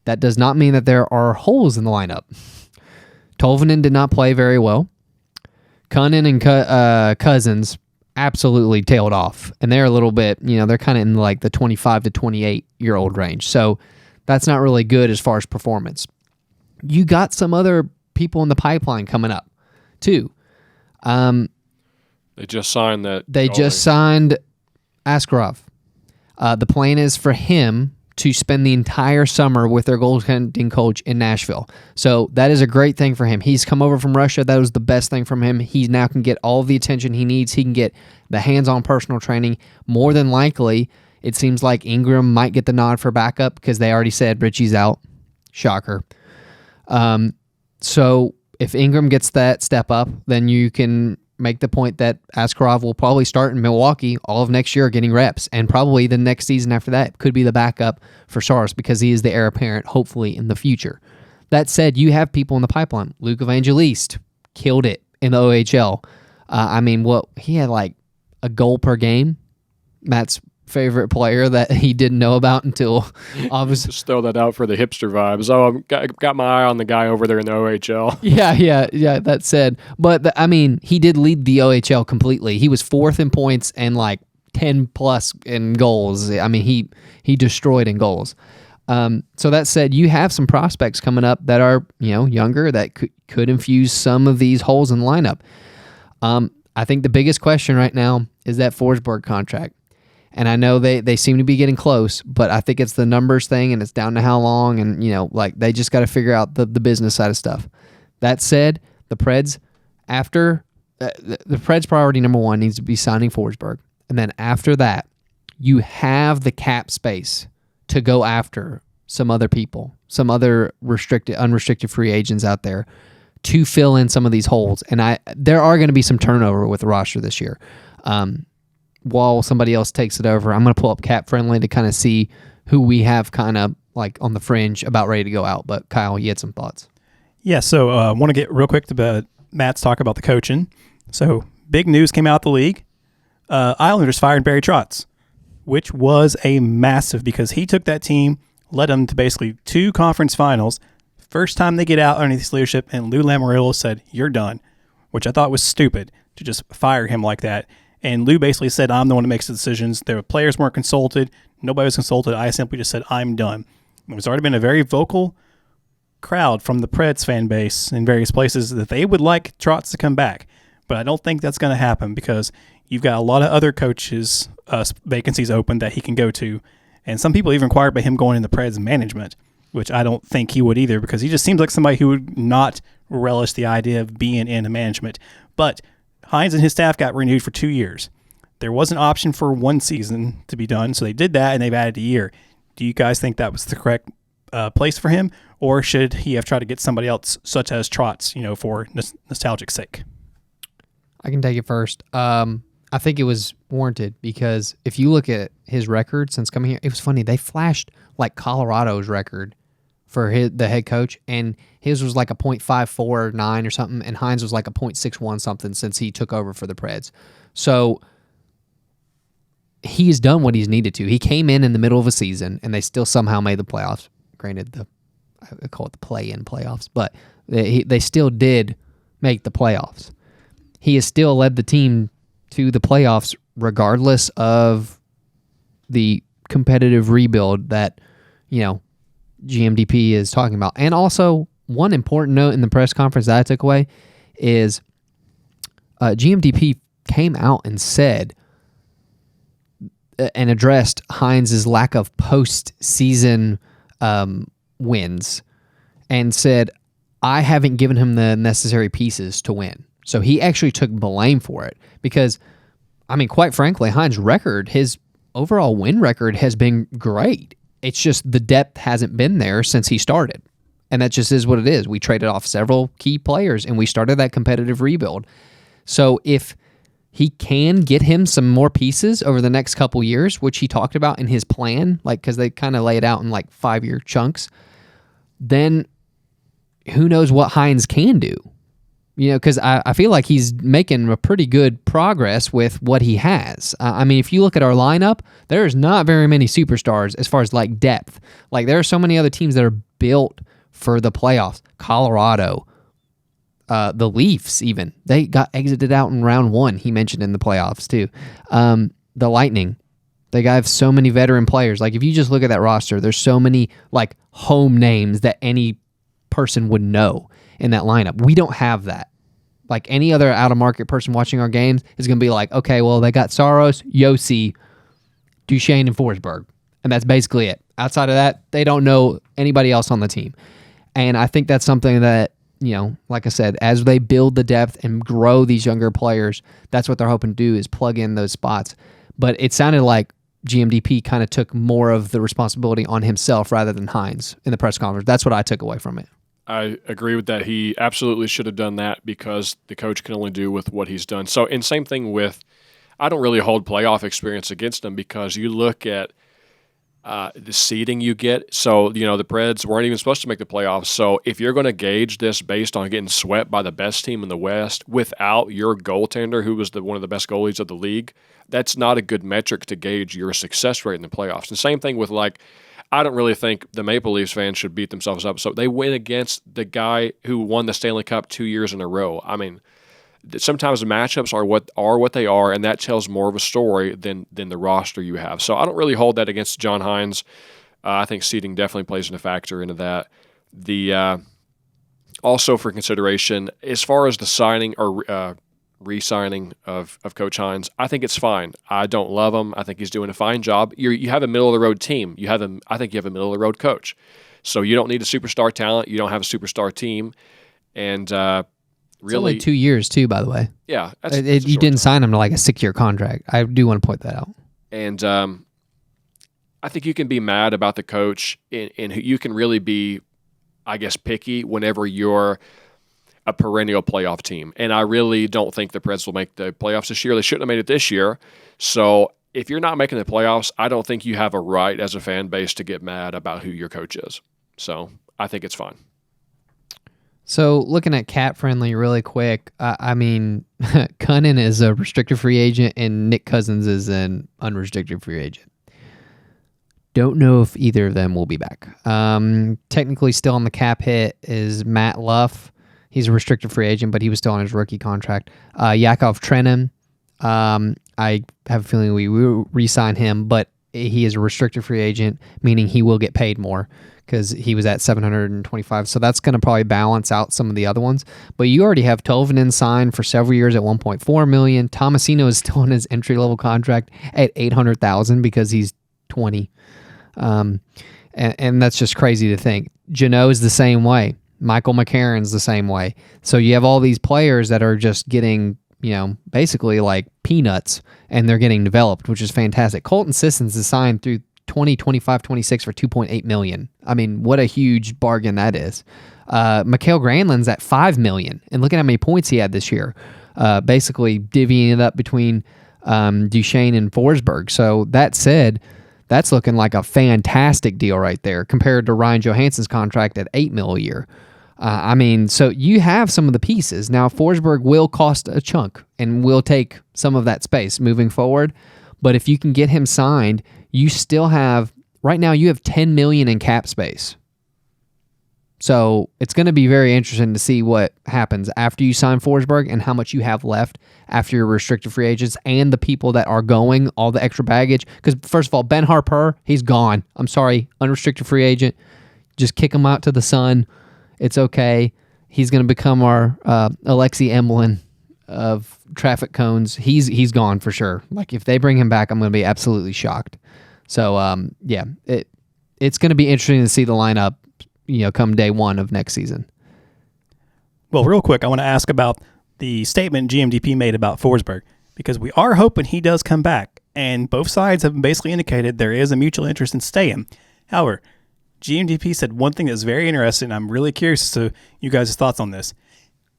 That does not mean that there are holes in the lineup. Tolvanen did not play very well. Cunnin and Cousins absolutely tailed off. And they're a little bit, they're kind of in like the 25 to 28-year-old range. So that's not really good as far as performance. You got some other people in the pipeline coming up, too. They just signed that. They just signed Askarov. The plan is for him to spend the entire summer with their goaltending coach in Nashville. So that is a great thing for him. He's come over from Russia. That was the best thing from him. He now can get all the attention he needs. He can get the hands-on personal training. More than likely, it seems like Ingram might get the nod for backup because they already said Richie's out. Shocker. So if Ingram gets that step up, then you can make the point that Askarov will probably start in Milwaukee all of next year getting reps, and probably the next season after that could be the backup for Saros because he is the heir apparent, hopefully, in the future. That said, you have people in the pipeline. Luke Evangeliste killed it in the OHL. He had like a goal per game. Matt's favorite player that he didn't know about until obviously. Just throw that out for the hipster vibes. Oh, I've got my eye on the guy over there in the OHL. Yeah. That said, but I mean, he did lead the OHL completely. He was 4th in points and like 10 plus in goals. I mean, he destroyed in goals. So that said, you have some prospects coming up that are, younger that could infuse some of these holes in the lineup. I think the biggest question right now is that Forsberg contract. And I know they seem to be getting close, but I think it's the numbers thing and it's down to how long. And, they just got to figure out the business side of stuff. That said, the Preds, the Preds priority number 1 needs to be signing Forsberg. And then after that, you have the cap space to go after some other people, some other unrestricted free agents out there to fill in some of these holes. And there are going to be some turnover with the roster this year. While somebody else takes it over, I'm going to pull up Cap Friendly to kind of see who we have kind of like on the fringe about ready to go out. But Kyle, you had some thoughts. Yeah, so I want to get real quick to Matt's talk about the coaching. So big news came out of the league. Islanders fired Barry Trotz, which was a massive because he took that team, led them to basically 2 conference finals. First time they get out underneath his leadership, and Lou Lamoriello said, "You're done," which I thought was stupid to just fire him like that. And Lou basically said, "I'm the one who makes the decisions. The players weren't consulted. Nobody was consulted. I simply just said, I'm done." There's already been a very vocal crowd from the Preds fan base in various places that they would like Trotz to come back. But I don't think that's going to happen because you've got a lot of other coaches' vacancies open that he can go to. And some people even inquired about him going into Preds management, which I don't think he would either because he just seems like somebody who would not relish the idea of being in a management. But Hynes and his staff got renewed for 2 years. There was an option for 1 season to be done, so they did that, and they've added a year. Do you guys think that was the correct place for him, or should he have tried to get somebody else, such as Trotz, for nostalgic sake? I can take it first. I think it was warranted because if you look at his record since coming here, it was funny. They flashed like Colorado's record for the head coach, and his was like a .549 or something, and Hynes was like a .61 something since he took over for the Preds. So he's done what he's needed to. He came in the middle of a season, and they still somehow made the playoffs. Granted, I call it the play-in playoffs, but they still did make the playoffs. He has still led the team to the playoffs regardless of the competitive rebuild that, GMDP is talking about. And also, one important note in the press conference that I took away is GMDP came out and said and addressed Hynes' lack of postseason wins and said, I haven't given him the necessary pieces to win. So he actually took blame for it because, quite frankly, Hynes' record, his overall win record has been great. It's just the depth hasn't been there since he started. And that just is what it is. We traded off several key players and we started that competitive rebuild. So if he can get him some more pieces over the next couple years, which he talked about in his plan, because they kind of lay it out in 5-year chunks, then who knows what Hynes can do? Because I feel like he's making a pretty good progress with what he has. If you look at our lineup, there's not very many superstars as far as depth. There are so many other teams that are built for the playoffs. Colorado, the Leafs even. They got exited out in round 1, he mentioned in the playoffs too. The Lightning, they have so many veteran players. If you just look at that roster, there's so many home names that any person would know in that lineup. We don't have that. Any other out-of-market person watching our games is going to be okay, well, they got Saros, Josi, Duchene, and Forsberg. And that's basically it. Outside of that, they don't know anybody else on the team. And I think that's something that, like I said, as they build the depth and grow these younger players, that's what they're hoping to do is plug in those spots. But it sounded like GMDP kind of took more of the responsibility on himself rather than Hynes in the press conference. That's what I took away from it. I agree with that. He absolutely should have done that because the coach can only do with what he's done. So, and same thing with, I don't really hold playoff experience against him because you look at, the seeding you get. So, the Preds weren't even supposed to make the playoffs. So if you're going to gauge this based on getting swept by the best team in the West without your goaltender, who was one of the best goalies of the league, that's not a good metric to gauge your success rate in the playoffs. The same thing with, I don't really think the Maple Leafs fans should beat themselves up. So they win against the guy who won the Stanley Cup 2 years in a row. I mean, sometimes the matchups are what they are, and that tells more of a story than the roster you have. So I don't really hold that against John Hynes. I think seeding definitely plays a factor into that. The also for consideration, as far as the signing or re-signing of Coach Hynes, I think it's fine. I don't love him. I think he's doing a fine job. You have a middle-of-the-road team. I think you have a middle-of-the-road coach. So you don't need a superstar talent. You don't have a superstar team. And really, it's only 2 years, too, by the way. Yeah. You didn't sign him to like a 6-year contract. I do want to point that out. And I think you can be mad about the coach, and you can really be, I guess, picky whenever you're a perennial playoff team. And I really don't think the Preds will make the playoffs this year. They shouldn't have made it this year. So if you're not making the playoffs, I don't think you have a right as a fan base to get mad about who your coach is. So I think it's fine. So looking at cap friendly really quick, I mean, Cunnin is a restricted free agent and Nick Cousins is an unrestricted free agent. Don't know if either of them will be back. Technically still on the cap hit is Matt Luff. He's a restricted free agent, but he was still on his rookie contract. Yakov Trenin, I have a feeling we will re-sign him, but he is a restricted free agent, meaning he will get paid more because he was at $725. So that's going to probably balance out some of the other ones. But you already have Tolvanen signed for several years at $1.4 million. Tomasino is still on his entry-level contract at $800,000 because he's 20. And that's just crazy to think. Jeannot is the same way. Michael McCarron's the same way. So you have all these players that are just getting, basically like peanuts, and they're getting developed, which is fantastic. Colton Sissons is signed through 2025, 26 for $2.8 million. I mean, what a huge bargain that is. Mikael Granlund's at $5 million, and look at how many points he had this year. Basically divvying it up between Duchene and Forsberg. So that said, that's looking like a fantastic deal right there compared to Ryan Johansson's contract at $8 million a year. So you have some of the pieces. Now, Forsberg will cost a chunk and will take some of that space moving forward. But if you can get him signed, you still have, right now, you have $10 million in cap space. So it's going to be very interesting to see what happens after you sign Forsberg and how much you have left after your restricted free agents and the people that are going, all the extra baggage. Because first of all, Ben Harpur, he's gone. I'm sorry, unrestricted free agent. Just kick him out to the sun. It's okay. He's going to become our Alexei Emlin of traffic cones. He's gone for sure. Like if they bring him back, I'm going to be absolutely shocked. So it's going to be interesting to see the lineup, come day one of next season. Well, real quick, I want to ask about the statement GMDP made about Forsberg, because we are hoping he does come back, and both sides have basically indicated there is a mutual interest in staying. However, GMDP said one thing that's very interesting. I'm really curious as to you guys' thoughts on this.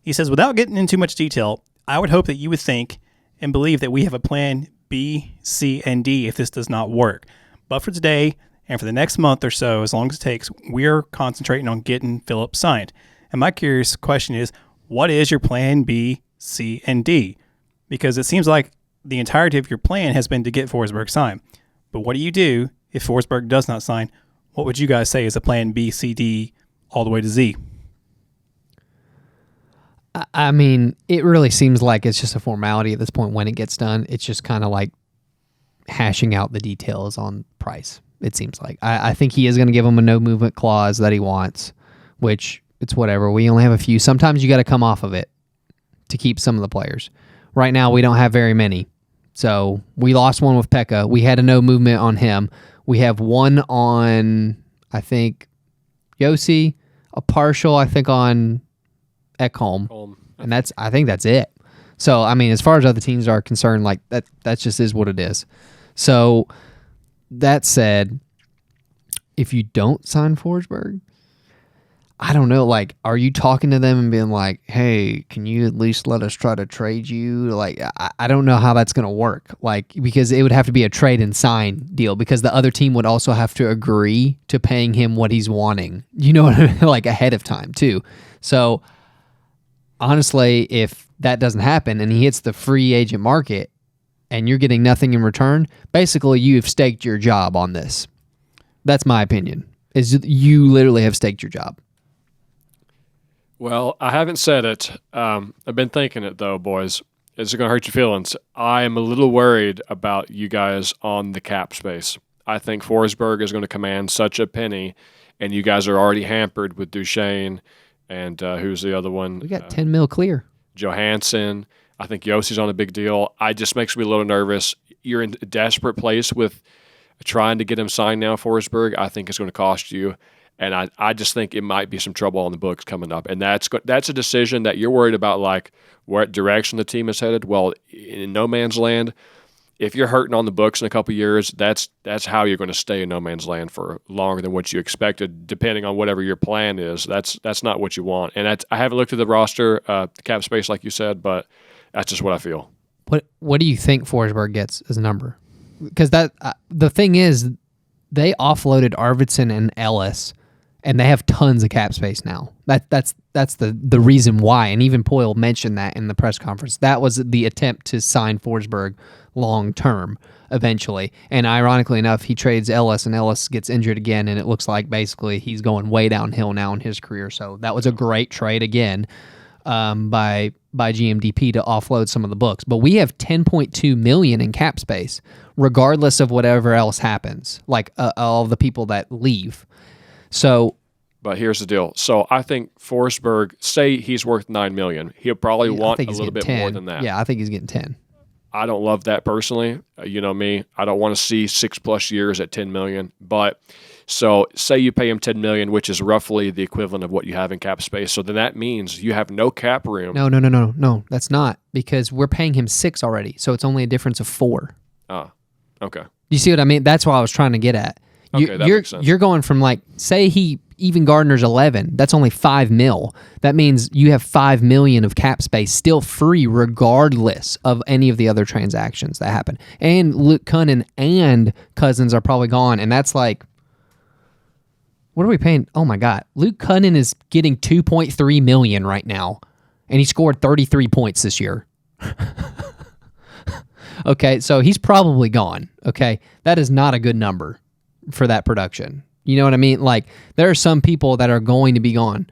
He says, without getting into much detail, I would hope that you would think and believe that we have a plan B, C, and D if this does not work. But for today and for the next month or so, as long as it takes, we're concentrating on getting Philip signed. And my curious question is, what is your plan B, C, and D? Because it seems like the entirety of your plan has been to get Forsberg signed. But what do you do if Forsberg does not sign? What would you guys say is a plan B, C, D, all the way to Z? I mean, it really seems like it's just a formality at this point when it gets done. It's just kind of like hashing out the details on price, it seems like. I think he is going to give him a no movement clause that he wants, which it's whatever. We only have a few. Sometimes you got to come off of it to keep some of the players. Right now, we don't have very many. So we lost one with Pekka. We had a no movement on him. We have one on, I think, Josi, a partial, I think, on Ekholm. And I think that's it. So, I mean, as far as other teams are concerned, like that just is what it is. So, that said, if you don't sign Forsberg, I don't know, like, are you talking to them and being like, hey, can you at least let us try to trade you? Like, I don't know how that's going to work. Like, because it would have to be a trade and sign deal because the other team would also have to agree to paying him what he's wanting. You know what I mean? Like, ahead of time, too. So, honestly, if that doesn't happen and he hits the free agent market and you're getting nothing in return, basically you've staked your job on this. That's my opinion, is you literally have staked your job. Well, I haven't said it. I've been thinking it, though, boys. Is it going to hurt your feelings? I am a little worried about you guys on the cap space. I think Forsberg is going to command such a penny, and you guys are already hampered with Duchene and who's the other one? We got 10 mil clear. Johansson. I think Josi's on a big deal. I just makes me a little nervous. You're in a desperate place with trying to get him signed now, Forsberg. I think it's going to cost you. And I just think it might be some trouble on the books coming up. And that's a decision that you're worried about, like what direction the team is headed. Well, in no man's land, if you're hurting on the books in a couple of years, that's how you're going to stay in no man's land for longer than what you expected, depending on whatever your plan is. That's not what you want. And I haven't looked at the roster, the cap space, like you said, but that's just what I feel. What do you think Forsberg gets as a number? Because the thing is, they offloaded Arvidsson and Ellis, and they have tons of cap space now. That's the reason why. And even Poyle mentioned that in the press conference. That was the attempt to sign Forsberg long term eventually. And ironically enough, he trades Ellis, and Ellis gets injured again, and it looks like basically he's going way downhill now in his career. So that was a great trade again by GMDP to offload some of the books. But we have $10.2 million in cap space, regardless of whatever else happens, like all the people that leave. So, but here's the deal. So I think Forsberg, say he's worth $9 million, he'll probably want a little bit 10. more than that. Yeah, I think he's getting 10. I don't love that personally. You know me. I don't want to see 6+ years at $10 million. But so say you pay him $10 million, which is roughly the equivalent of what you have in cap space. So then that means you have no cap room. No, that's not, because we're paying him 6 already. So it's only a difference of 4. Ah, okay. You see what I mean? That's what I was trying to get at. Okay, that makes sense. You're going from, like, say he even Gardner's 11. That's only $5 million. That means you have $5 million of cap space still free, regardless of any of the other transactions that happen. And Luke Cunnin and Cousins are probably gone, and that's like, what are we paying? Oh my God, Luke Cunnin is getting $2.3 million right now, and he scored 33 points this year. Okay, so he's probably gone. Okay, that is not a good number for that production. You know what I mean? Like, there are some people that are going to be gone.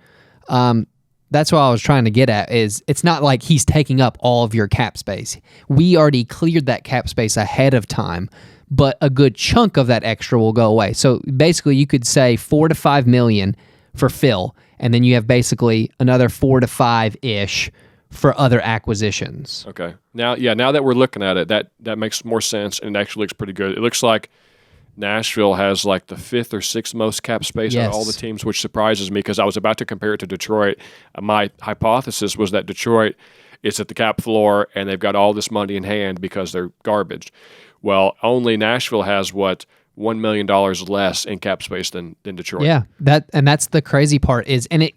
That's what I was trying to get at, is it's not like he's taking up all of your cap space. We already cleared that cap space ahead of time, but a good chunk of that extra will go away. So basically you could say $4 to $5 million for Phil, and then you have basically another 4 to 5-ish for other acquisitions. Okay. Now that we're looking at it, that makes more sense, and it actually looks pretty good. It looks like Nashville has like the 5th or 6th most cap space out of all the teams, which surprises me because I was about to compare it to Detroit. My hypothesis was that Detroit is at the cap floor and they've got all this money in hand because they're garbage. Well, only Nashville has $1 million less in cap space than Detroit. Yeah, that's the crazy part is, and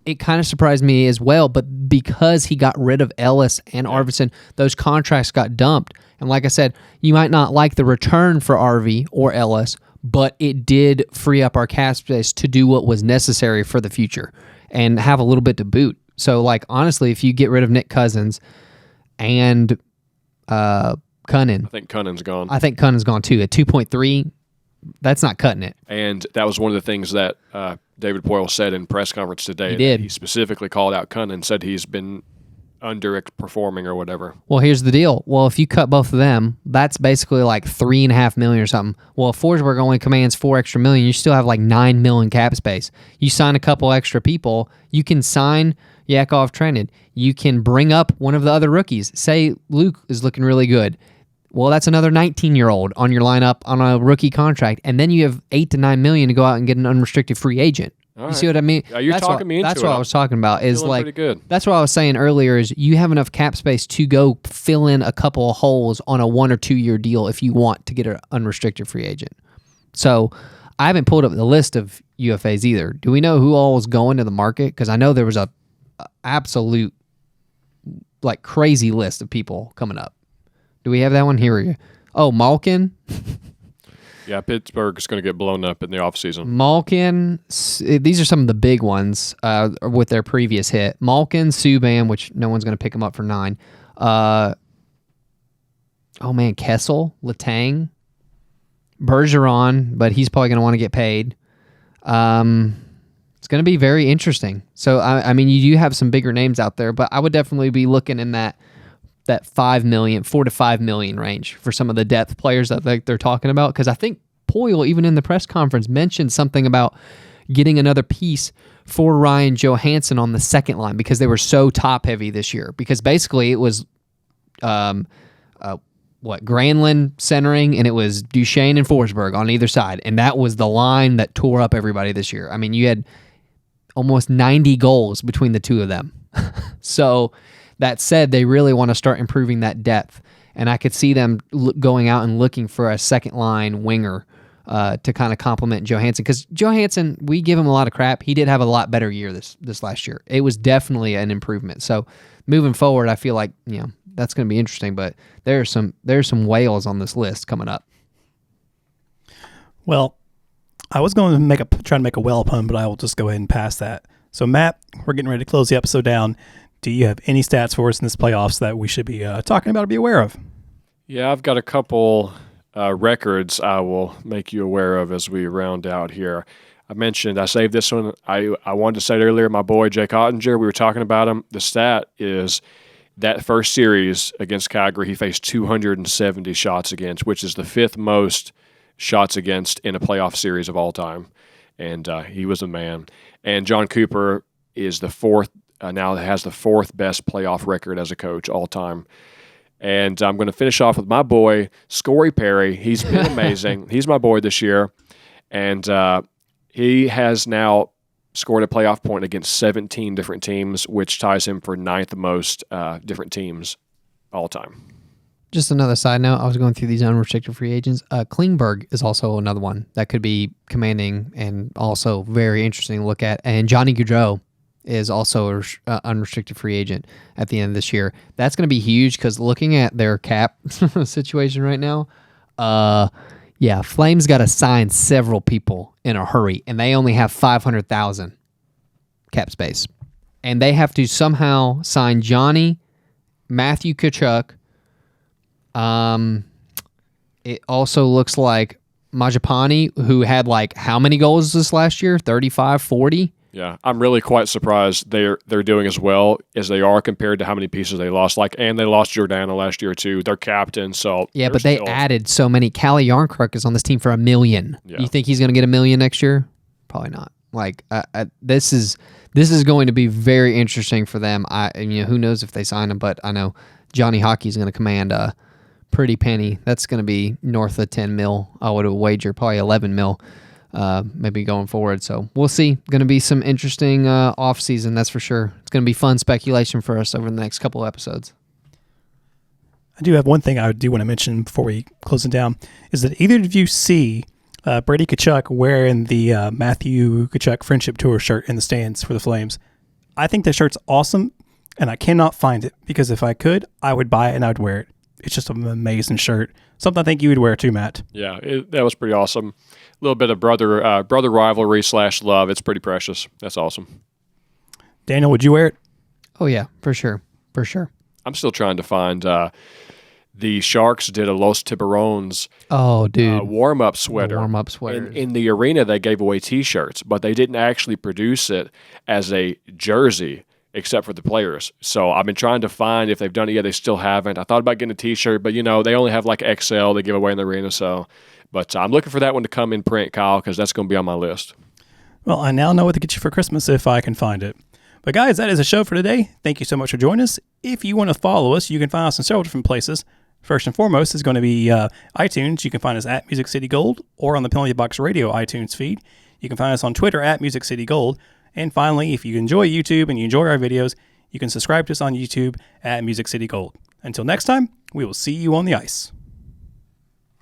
it kind of surprised me as well, but because he got rid of Ellis and Arvidsson, those contracts got dumped. And like I said, you might not like the return for RV or Ellis, but it did free up our cap space to do what was necessary for the future and have a little bit to boot. So, like, honestly, if you get rid of Nick Cousins and Cunnin. I think Cunnin's gone. I think Cunning's gone too. At 2.3, that's not cutting it. And that was one of the things that David Poyle said in press conference today. He did. He specifically called out Cunnin, said he's been underperforming or whatever. Well, here's the deal. Well, if you cut both of them, that's basically like $3.5 million or something. Well, if Forsberg only commands $4 extra million, you still have like $9 million cap space. You sign a couple extra people, you can sign Yakov Trenin. You can bring up one of the other rookies. Say Luke is looking really good. Well, that's another 19-year-old on your lineup on a rookie contract, and then you have $8 to $9 million to go out and get an unrestricted free agent. All you see what I mean? You're talking me into it. That's what I was talking about. Is like pretty good. That's what I was saying earlier. Is you have enough cap space to go fill in a couple of holes on a 1 or 2 year deal if you want to get an unrestricted free agent. So I haven't pulled up the list of UFAs either. Do we know who all was going to the market? Because I know there was a absolute like crazy list of people coming up. Do we have that one? Here we go. Oh, Malkin. Yeah, Pittsburgh is going to get blown up in the offseason. Malkin. These are some of the big ones with their previous hit. Malkin, Subban, which no one's going to pick him up for 9. Oh, man, Kessel, Letang, Bergeron, but he's probably going to want to get paid. It's going to be very interesting. So, I mean, you do have some bigger names out there, but I would definitely be looking in that $4 to 5 million range for some of the depth players that they're talking about. Because I think Poyle, even in the press conference, mentioned something about getting another piece for Ryan Johansson on the second line because they were so top heavy this year. Because basically it was Granlund centering, and it was Duchene and Forsberg on either side, and that was the line that tore up everybody this year. I mean, you had almost 90 goals between the two of them. So that said, they really want to start improving that depth, and I could see them going out and looking for a second line winger to kind of complement Johansson, because Johansson, we give him a lot of crap. He did have a lot better year this last year. It was definitely an improvement. So moving forward, I feel like that's going to be interesting. But there's some whales on this list coming up. Well, I was going to try to make a whale pun, but I will just go ahead and pass that. So Matt, we're getting ready to close the episode down. Do you have any stats for us in this playoffs that we should be talking about or be aware of? Yeah, I've got a couple records I will make you aware of as we round out here. I saved this one. I wanted to say it earlier, my boy Jake Ottinger, we were talking about him. The stat is that first series against Calgary, he faced 270 shots against, which is the 5th most shots against in a playoff series of all time. And he was a man. And John Cooper is the 4th, now has the 4th best playoff record as a coach all time. And I'm going to finish off with my boy, Scory Perry. He's been amazing. He's my boy this year. And he has now scored a playoff point against 17 different teams, which ties him for 9th most different teams all time. Just another side note, I was going through these unrestricted free agents. Klingberg is also another one that could be commanding and also very interesting to look at. And Johnny Gaudreau is also an unrestricted free agent at the end of this year. That's going to be huge because looking at their cap situation right now, Flames got to sign several people in a hurry, and they only have $500,000 cap space. And they have to somehow sign Johnny, Matthew Tkachuk. It also looks like Majapani, who had how many goals this last year? 35, 40? Yeah, I'm really quite surprised they're doing as well as they are compared to how many pieces they lost. And they lost Giordano last year too, their captain. So yeah, but they added so many. Calle Yarncrook is on this team for $1 million. Yeah. You think he's going to get $1 million next year? Probably not. This is going to be very interesting for them. Who knows if they sign him? But I know Johnny Hockey is going to command a pretty penny. That's going to be north of 10 mil. I would wager probably 11 mil. Maybe going forward. So we'll see. Going to be some interesting off season, that's for sure. It's going to be fun speculation for us over the next couple of episodes. I do have one thing I do want to mention before we close it down, is that either of you see Brady Tkachuk wearing the Matthew Tkachuk Friendship Tour shirt in the stands for the Flames? I think the shirt's awesome, and I cannot find it, because if I could, I would buy it and I'd wear it. It's just an amazing shirt. Something I think you would wear too, Matt. Yeah, that was pretty awesome. A little bit of brother rivalry / love. It's pretty precious. That's awesome. Daniel, would you wear it? Oh, yeah, for sure. For sure. I'm still trying to find the Sharks did a Los Tiburones warm-up sweater. Warm-up sweaters. In the arena, they gave away T-shirts, but they didn't actually produce it as a jersey except for the players. So I've been trying to find if they've done it yet. They still haven't. I thought about getting a T-shirt, but, they only have XL they give away in the arena. So, but I'm looking for that one to come in print, Kyle, because that's going to be on my list. Well, I now know what to get you for Christmas if I can find it. But guys, that is a show for today. Thank you so much for joining us. If you want to follow us, you can find us in several different places. First and foremost is going to be iTunes. You can find us at Music City Gold or on the Penalty Box Radio iTunes feed. You can find us on Twitter at Music City Gold. And finally, if you enjoy YouTube and you enjoy our videos, you can subscribe to us on YouTube at Music City Gold. Until next time, we will see you on the ice.